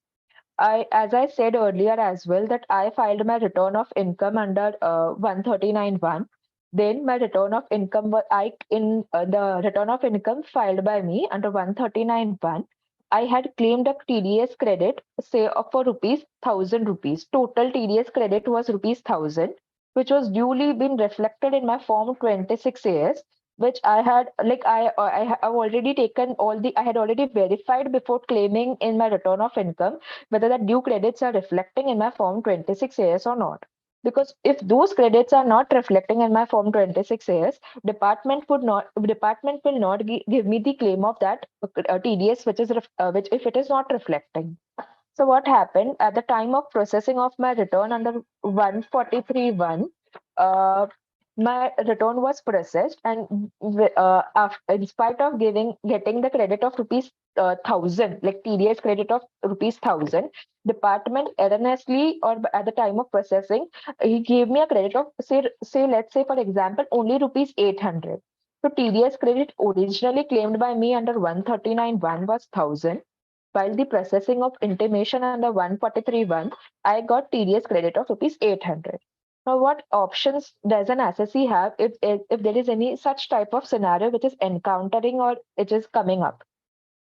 As I said earlier as well, that I filed my return of income under 139(1). Then my return of income, the return of income filed by me under 139(1), I had claimed a TDS credit, say for rupees 1,000 rupees. Total TDS credit was rupees 1,000, which was duly been reflected in my form 26AS, which I had I have already taken I had already verified before claiming in my return of income whether the due credits are reflecting in my form 26AS or not. Because if those credits are not reflecting in my form 26AS, department will not give me the claim of that TDS, which if it is not reflecting. So what happened at the time of processing of my return under 143(1), uh, my return was processed, and in spite of getting the credit of rupees 1,000, like TDS credit of rupees 1,000, department erroneously, or at the time of processing, he gave me a credit of say let's say for example only rupees 800. So TDS credit originally claimed by me under 139(1) was 1,000, while the processing of intimation under 143(1), I got TDS credit of rupees 800. Now, what options does an assessee have if there is any such type of scenario which is encountering or it is coming up?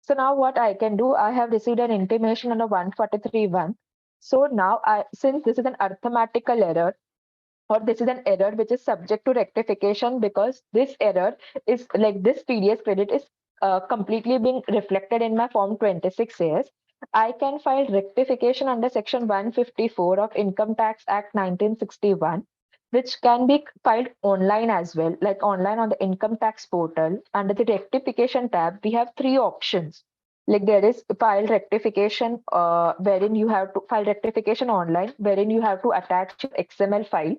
So now what I can do, I have received an intimation under 143.1. So now since this is an arithmetical error, or this is an error which is subject to rectification, because this error is like this TDS credit is completely being reflected in my form 26 as, I can file rectification under section 154 of Income Tax Act 1961, which can be filed online as well, like online on the income tax portal. Under the rectification tab, we have three options. Like there is file rectification, wherein you have to file rectification online, wherein you have to attach your XML file.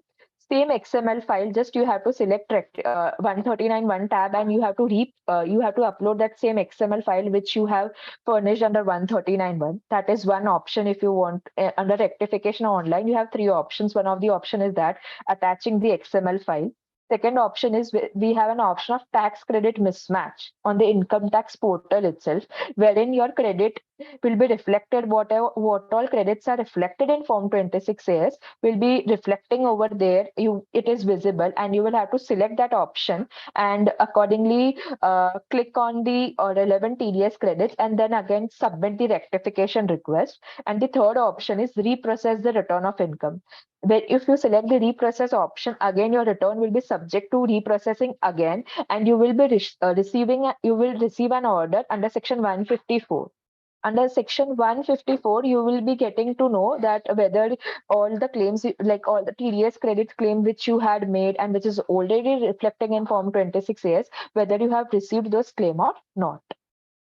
Same XML file, just you have to select 139.1 tab, and you have to upload that same XML file which you have furnished under 139.1. That is one option. If you want under rectification online, you have three options. One of the option is that attaching the XML file. Second option is we have an option of tax credit mismatch on the income tax portal itself, wherein your credit will be reflected, what all credits are reflected in form 26 as will be reflecting over there. It is visible, and you will have to select that option, and accordingly click on the relevant TDS credits, and then again submit the rectification request. And the third option is reprocess the return of income. But if you select the reprocess option, again your return will be subject to reprocessing again, and you will be you will receive an order under section 154. Under section 154, you will be getting to know that whether all the claims, like all the TDS credit claim which you had made and which is already reflecting in form 26 as, whether you have received those claim or not.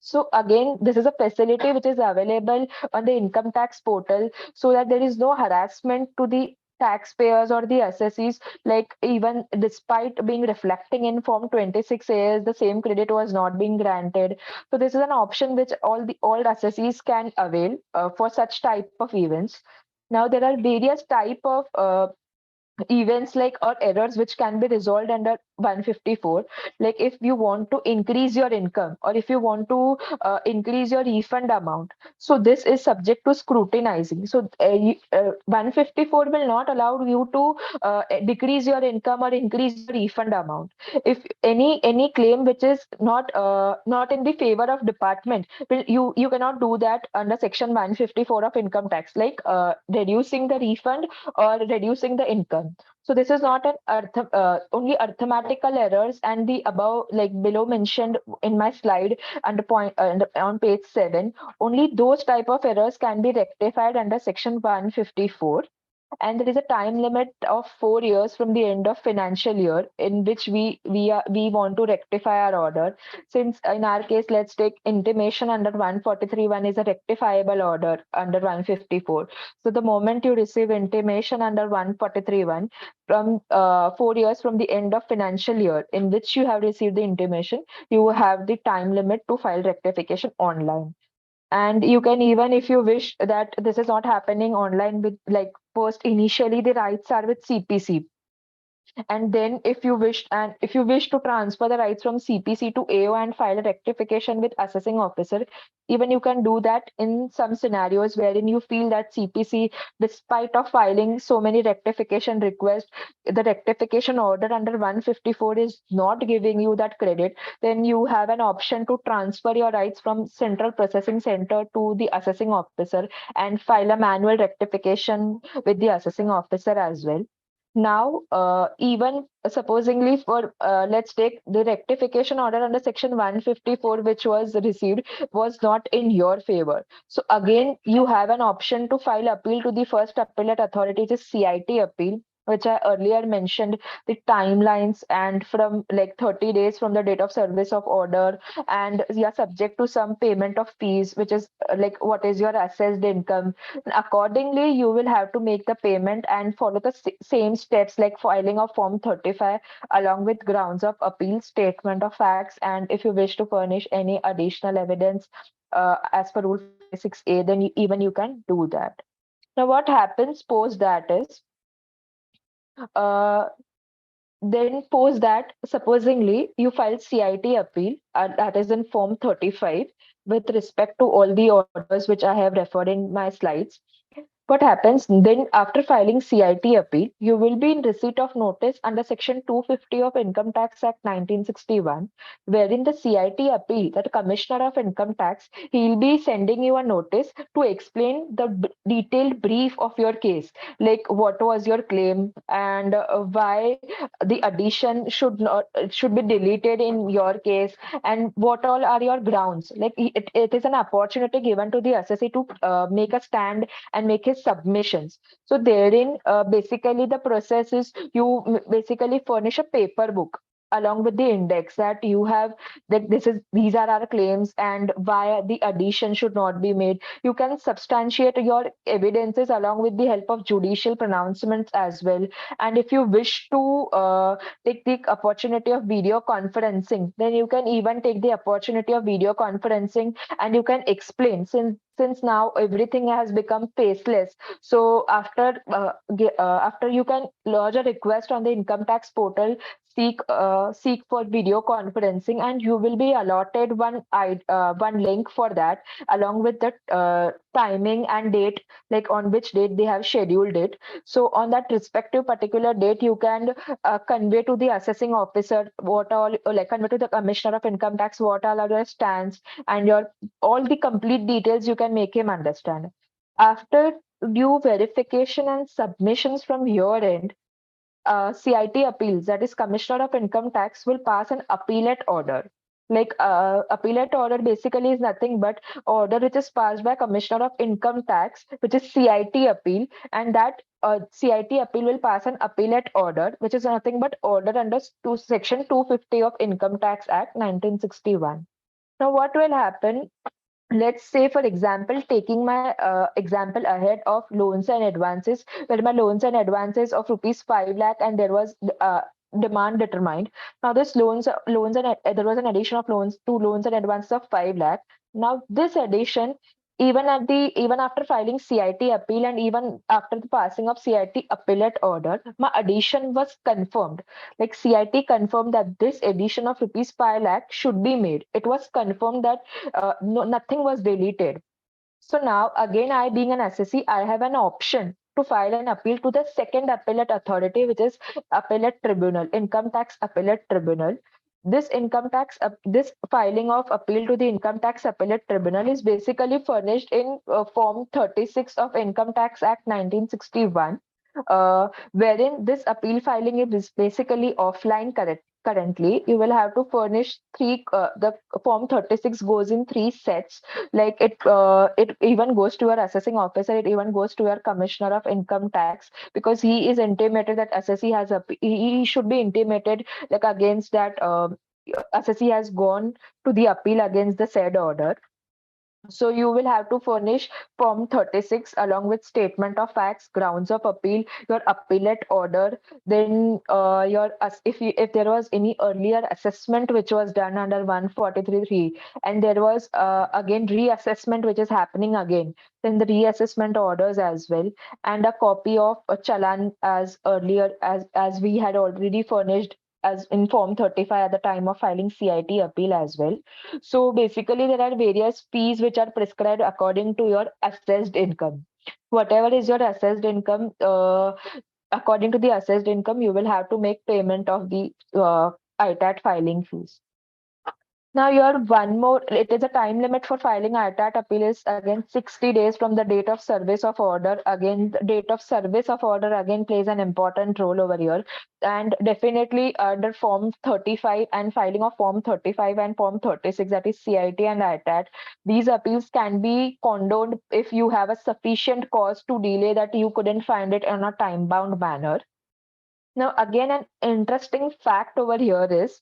So again, this is a facility which is available on the income tax portal, so that there is no harassment to the taxpayers or the assessees. Like even despite being reflecting in form 26 as, the same credit was not being granted. So this is an option which all assessees can avail for such type of events. Now there are various type of events like or errors which can be resolved under 154. Like if you want to increase your income, or if you want to increase your refund amount, so this is subject to scrutinizing. So 154 will not allow you to decrease your income or increase your refund amount. If any claim which is not in the favor of department, you cannot do that under section 154 of income tax, like reducing the refund or reducing the income. So this is not an only arithmetical errors, and the above, like below mentioned in my slide under on page 7, only those type of errors can be rectified under section 154. And there is a time limit of 4 years from the end of financial year in which we want to rectify our order. Since in our case, let's take intimation under 143.1 is a rectifiable order under 154. So the moment you receive intimation under 143.1, from 4 years from the end of financial year in which you have received the intimation, you have the time limit to file rectification online. And you can, even if you wish that this is not happening online, with like first initially the rights are with CPC, and then if you wish to transfer the rights from CPC to AO and file a rectification with assessing officer, even you can do that in some scenarios wherein you feel that CPC, despite of filing so many rectification requests, the rectification order under 154 is not giving you that credit. Then you have an option to transfer your rights from central processing center to the assessing officer and file a manual rectification with the assessing officer as well. Now, even supposingly for let's take the rectification order under section 154 which was received was not in your favor. So again, you have an option to file appeal to the first appellate authority, which is CIT appeal, which I earlier mentioned the timelines, and from like 30 days from the date of service of order, and you are subject to some payment of fees, which is like what is your assessed income. Accordingly, you will have to make the payment and follow the same steps like filing of Form 35 along with grounds of appeal, statement of facts, and if you wish to furnish any additional evidence as per Rule 46A, then even you can do that. Now, what happens post that is, uh, then post that, supposingly you file CIT appeal, that is in Form 35, with respect to all the orders which I have referred in my slides. What happens then after filing CIT appeal, you will be in receipt of notice under Section 250 of Income Tax Act 1961, wherein the CIT appeal, that Commissioner of Income Tax, he will be sending you a notice to explain the detailed brief of your case, like what was your claim and why the addition should be deleted in your case, and what all are your grounds. Like it is an opportunity given to the assessee to make a stand and make his submissions. So therein, basically the process is you basically furnish a paper book along with the index that you have, that these are our claims and why the addition should not be made. You can substantiate your evidences along with the help of judicial pronouncements as well. And if you wish to take the opportunity of video conferencing, then you can even take the opportunity of video conferencing, and you can explain, since now everything has become faceless. So after you can lodge a request on the income tax portal, seek for video conferencing, and you will be allotted one link for that, along with the timing and date, like on which date they have scheduled it. So on that respective particular date, you can convey to the assessing officer what all, like convey to the commissioner of income tax what all are your stands, and your all the complete details you can make him understand. After due verification and submissions from your end, CIT appeals, that is Commissioner of Income Tax, will pass an appellate order. Like appellate order basically is nothing but order which is passed by Commissioner of Income Tax, which is CIT appeal, and that CIT appeal will pass an appellate order, which is nothing but order under Section 250 of Income Tax Act 1961. Now, what will happen? Let's say, for example, taking my example ahead of loans and advances, where my loans and advances of rupees 5 lakh, and there was demand determined. Now this loans and there was an addition of loans to loans and advances of 5 lakh. Now this addition, even after filing CIT appeal and even after the passing of CIT appellate order, my addition was confirmed. Like CIT confirmed that this addition of rupees 5 lakh should be made. It was confirmed that no, nothing was deleted. So now again, I being an assessee, I have an option to file an appeal to the second appellate authority, which is appellate tribunal, income tax appellate tribunal. This filing of appeal to the income tax appellate tribunal is basically furnished in Form 36 of Income Tax Act 1961, wherein this appeal filing is basically offline. Currently, you will have to furnish the Form 36 goes in three sets. Like it even goes to your assessing officer, it even goes to your commissioner of income tax, because he is intimated that assessee he should be intimated, like against that assessee has gone to the appeal against the said order. So you will have to furnish Form 36 along with statement of facts, grounds of appeal, your appellate order, then if there was any earlier assessment which was done under 143.3, and there was again reassessment which is happening again, then the reassessment orders as well, and a copy of a challan as earlier as we had already furnished as in Form 35 at the time of filing CIT appeal as well. So basically, there are various fees which are prescribed according to your assessed income. Whatever is your assessed income, according to the assessed income, you will have to make payment of the ITAT filing fees. Now, your one more, it is a time limit for filing ITAT appeal is again 60 days from the date of service of order. Again, the date of service of order again plays an important role over here. And definitely under Form 35 and filing of Form 35 and Form 36, that is CIT and ITAT, these appeals can be condoned if you have a sufficient cause to delay that you couldn't find it in a time-bound manner. Now, again, an interesting fact over here is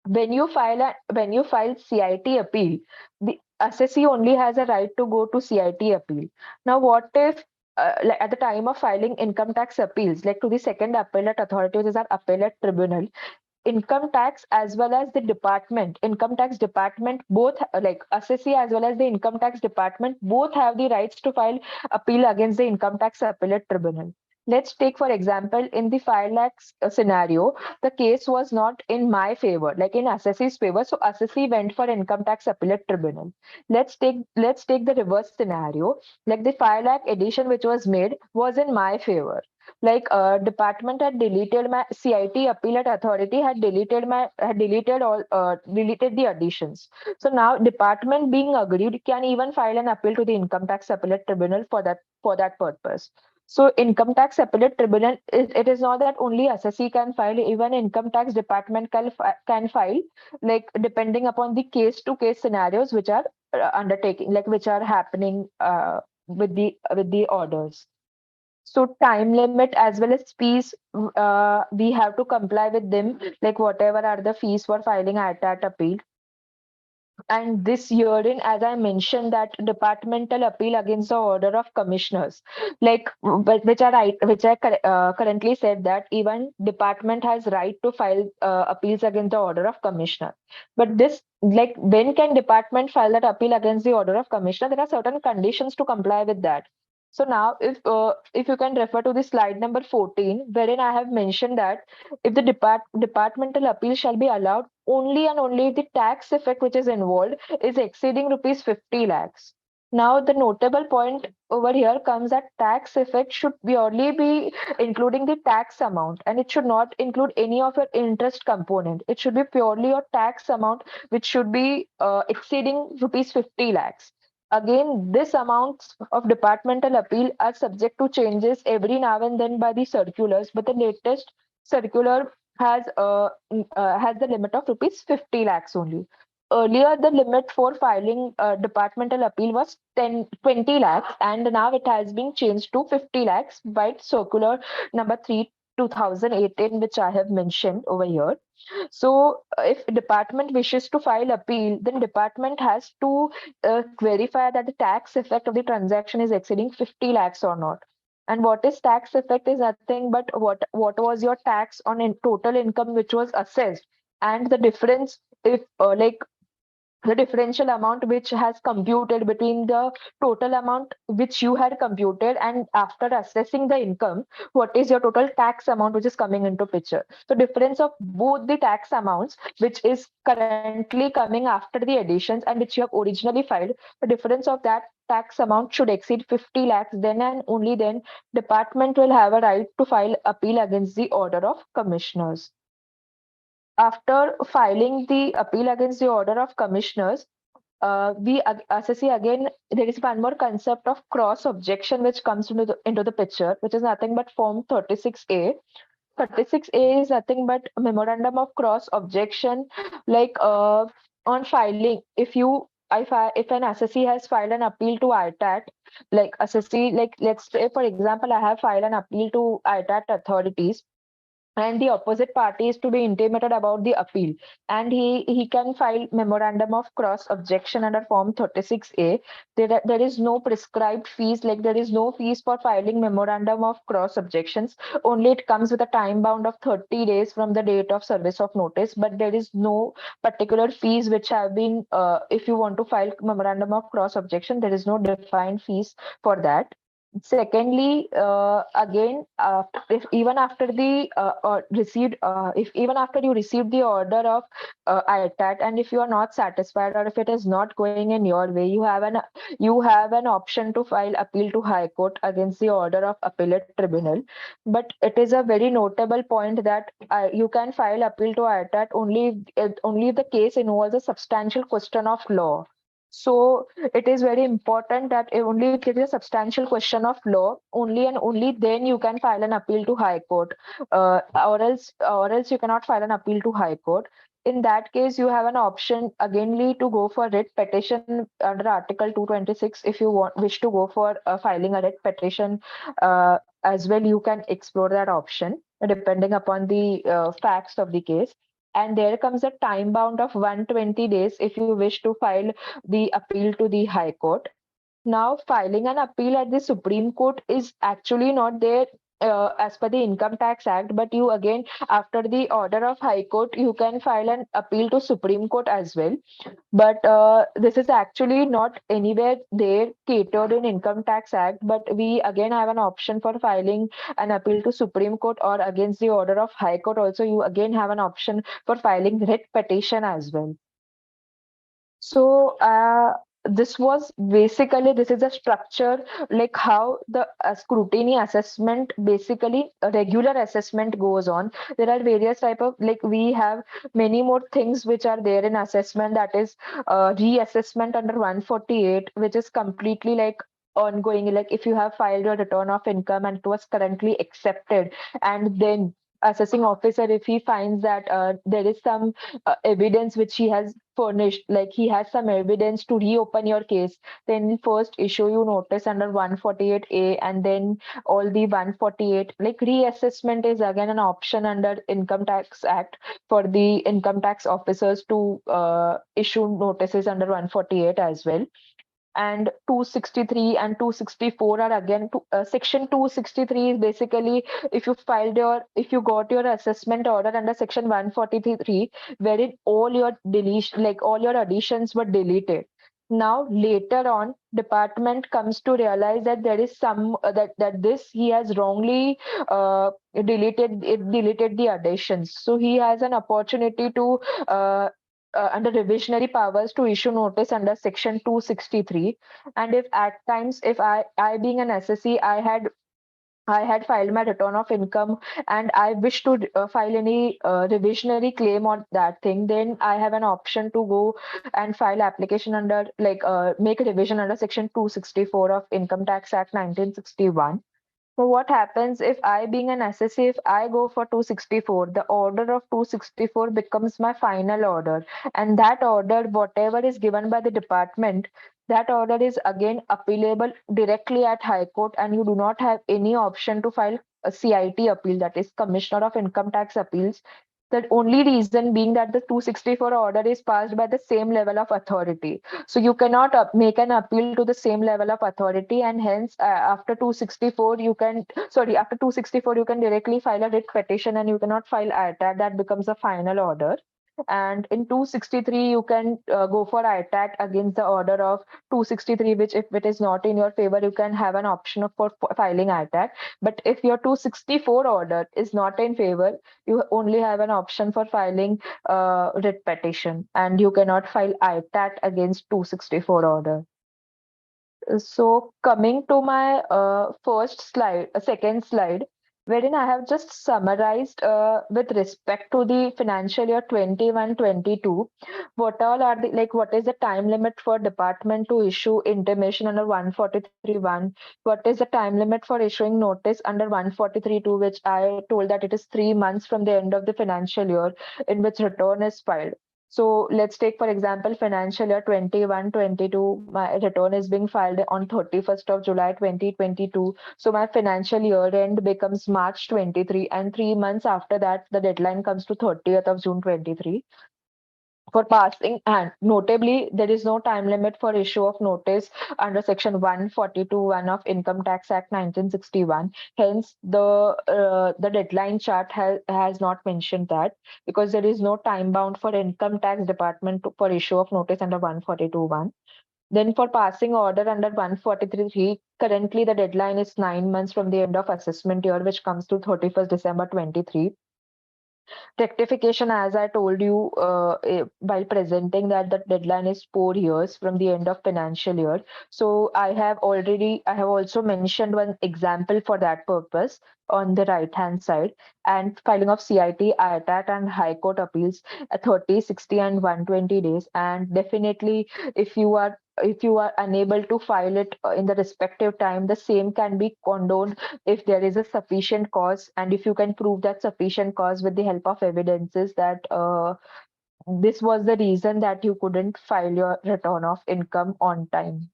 when you file CIT appeal, the assessee only has a right to go to CIT appeal. Now, what if like at the time of filing income tax appeals, like to the second appellate authority, which is our appellate tribunal, income tax as well as the income tax department, both like assessee as well as the income tax department, both have the rights to file appeal against the income tax appellate tribunal. let's take for example, in the 5 lakhs scenario, the case was not in my favor, like in assessee's favor. So assessee went for income tax appellate tribunal. Let's take the reverse scenario, like the 5 lakh addition which was made was in my favor. Like department had deleted my CIT appellate authority had deleted all deleted the additions. So now department being agreed can even file an appeal to the income tax appellate tribunal for that purpose. So income tax appellate tribunal, it is not that only assessee can file, even income tax department can file, like depending upon the case to case scenarios which are undertaking, like which are happening with the orders. So time limit as well as fees, we have to comply with them, like whatever are the fees for filing ITAT appeal. And this herein, as I mentioned, that departmental appeal against the order of commissioners, like which I currently said that even department has right to file appeals against the order of commissioner. But this, like, when can department file that appeal against the order of commissioner? There are certain conditions to comply with that. So now, if you can refer to the slide number 14, wherein I have mentioned that if the departmental appeal shall be allowed only and only if the tax effect which is involved is exceeding rupees 50 lakhs. Now, the notable point over here comes that tax effect should purely be including the tax amount, and it should not include any of your interest component. It should be purely your tax amount, which should be exceeding rupees 50 lakhs. Again, this amounts of departmental appeal are subject to changes every now and then by the circulars, but the latest circular has the limit of rupees 50 lakhs only. Earlier, the limit for filing departmental appeal was 20 lakhs, and now it has been changed to 50 lakhs by circular number 3 2018, which I have mentioned over here. So, if department wishes to file appeal, then department has to verify that the tax effect of the transaction is exceeding 50 lakhs or not. And what is tax effect is nothing but what was your tax on total income which was assessed, and the difference, if like the differential amount which has computed between the total amount which you had computed, and after assessing the income, what is your total tax amount which is coming into picture. So difference of both the tax amounts which is currently coming after the additions and which you have originally filed, the difference of that tax amount should exceed 50 lakhs, then and only then department will have a right to file appeal against the order of commissioners. After filing the appeal against the order of commissioners, assessee again, there is one more concept of cross objection which comes into the picture, which is nothing but form 36A. 36A is nothing but a memorandum of cross objection, like on filing. If an assessee has filed an appeal to ITAT, like assessee, like let's say for example, I have filed an appeal to ITAT authorities, and the opposite party is to be intimated about the appeal, and he can file memorandum of cross objection under form 36A. There is no prescribed fees, like there is no fees for filing memorandum of cross objections. Only it comes with a time bound of 30 days from the date of service of notice, but there is no particular fees which have been if you want to file memorandum of cross objection, there is no defined fees for that. Secondly, again, if even after the received, if even after you receive the order of ITAT, and if you are not satisfied or if it is not going in your way, you have an option to file appeal to High Court against the order of appellate tribunal. But it is a very notable point that you can file appeal to ITAT only if the case involves a substantial question of law. So it is very important that only if it is a substantial question of law, only and only then you can file an appeal to High Court, or else you cannot file an appeal to High Court. In that case, you have an option againly to go for writ petition under Article 226. If you wish to go for filing a writ petition as well, you can explore that option depending upon the facts of the case. And there comes a time bound of 120 days if you wish to file the appeal to the High Court. Now, filing an appeal at the Supreme Court is actually not there as per the Income Tax Act, but you again, after the order of High Court, you can file an appeal to Supreme Court as well. But this is actually not anywhere there catered in Income Tax Act, but we again have an option for filing an appeal to Supreme Court or against the order of High Court. Also, you again have an option for filing writ petition as well. So this is a structure, like how the scrutiny assessment, basically a regular assessment goes on. There are various type of, like we have many more things which are there in assessment, that is reassessment under 148, which is completely like ongoing. Like if you have filed your return of income and it was currently accepted, and then assessing officer, if he finds that there is some evidence which he has furnished, like he has some evidence to reopen your case, then first issue you notice under 148A, and then all the 148, like reassessment is again an option under Income Tax Act for the income tax officers to issue notices under 148 as well. And 263 and 264 are again section 263 is basically, if you got your assessment order under section 143, wherein all your deletion, like all your additions were deleted. Now later on, department comes to realize that there is some that this he has wrongly deleted the additions, so he has an opportunity to uh, under revisionary powers to issue notice under section 263. And if at times, if I being an SSE, I had filed my return of income and I wish to file any revisionary claim on that thing, then I have an option to go and file application under, like make a revision under section 264 of Income Tax Act 1961. So what happens if I, being an SSA, if I go for 264, the order of 264 becomes my final order. And that order, whatever is given by the department, that order is again appealable directly at High Court, and you do not have any option to file a CIT appeal, that is Commissioner of Income Tax Appeals. The only reason being that the 264 order is passed by the same level of authority. So you cannot make an appeal to the same level of authority, and hence after 264 you can, sorry, after 264 you can directly file a writ petition and you cannot file ITAT. That becomes a final order. And in 263 you can go for ITAT against the order of 263, which if it is not in your favor, you can have an option of for filing ITAT. But if your 264 order is not in favor, you only have an option for filing writ petition, and you cannot file ITAT against 264 order. So coming to my second slide, wherein I have just summarized with respect to the financial year 21-22, what all are the, like what is the time limit for department to issue intimation under 143.1, what is the time limit for issuing notice under 143.2, which I told that it is 3 months from the end of the financial year in which return is filed. So let's take, for example, financial year 21-22. My return is being filed on 31st of July 2022. So my financial year end becomes March 23, and 3 months after that, the deadline comes to 30th of June 23 for passing. And notably, there is no time limit for issue of notice under section 142(1) of Income Tax Act 1961. Hence the deadline chart has not mentioned that, because there is no time bound for income tax department for issue of notice under 142(1). Then for passing order under 143, currently the deadline is 9 months from the end of assessment year, which comes to 31st December 23. Rectification, as I told you while presenting, that the deadline is 4 years from the end of financial year. So I have also mentioned one example for that purpose on the right hand side. And filing of CIT, ITAT and High Court appeals at 30, 60 and 120 days. And definitely, if you are unable to file it in the respective time, the same can be condoned if there is a sufficient cause, and if you can prove that sufficient cause with the help of evidences that this was the reason that you couldn't file your return of income on time.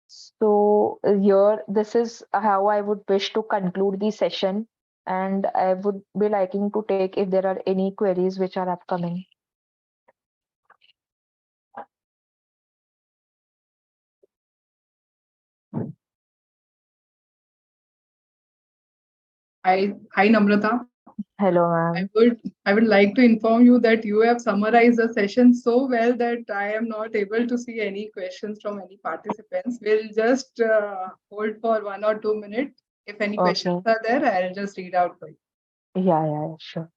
So here, this is how I would wish to conclude the session, and I would be liking to take if there are any queries which are upcoming. Hi Namrata. Hello, I ma'am. would I would like to inform you that you have summarized the session so well that I am not able to see any questions from any participants. We'll just hold for 1 or 2 minutes. If any questions Okay. are there, I'll just read out for you. Yeah, yeah, sure.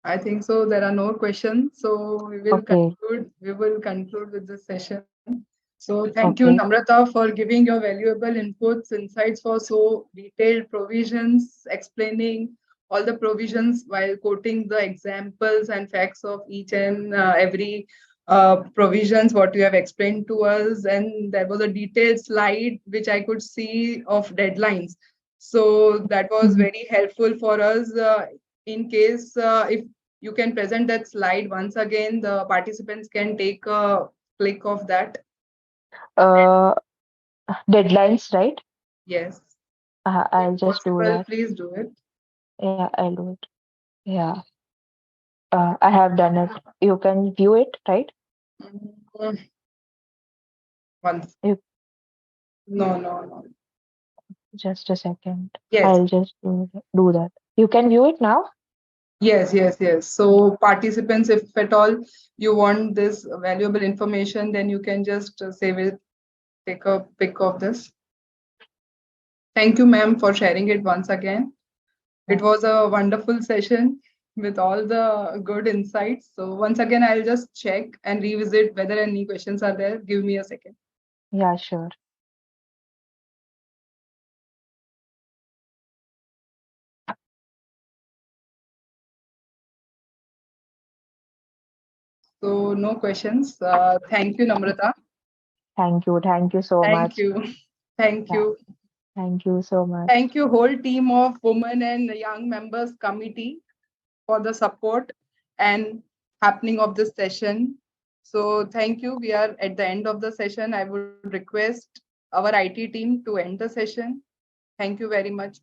I think so. There are no questions. So Okay, we will conclude with this session. So thank you, okay. Namrata, for giving your valuable inputs, insights for so detailed provisions, explaining all the provisions while quoting the examples and facts of each and every provisions what you have explained to us. And there was a detailed slide which I could see of deadlines. So that was Mhm. very helpful for us. In case if you can present that slide once again, the participants can take a click of that. Uh, Deadlines, right? Yes. If I'll just do possible, that. please do it. Yeah, I'll do it. Yeah, I have done it. You can view it, right? Mm, once. You No, no, no. just a second. Yes, I'll just do that. You can view it now? yes, yes, yes. So participants, if at all you want this valuable information, then you can just save it, take a pic of this. Thank you, ma'am, for sharing it once again. It Yeah. was a wonderful session with all the good insights. So once again, I'll just check and revisit whether any questions are there. Give me a second. Yeah, sure. So no questions. Thank you, Namrata. Thank you. Thank you so Thank much. you. Thank Yeah, you. thank you so much. Thank you, whole team of women and young members committee for the support and happening of this session. So thank you. We are at the end of the session. I would request our IT team to end the session. Thank you very much.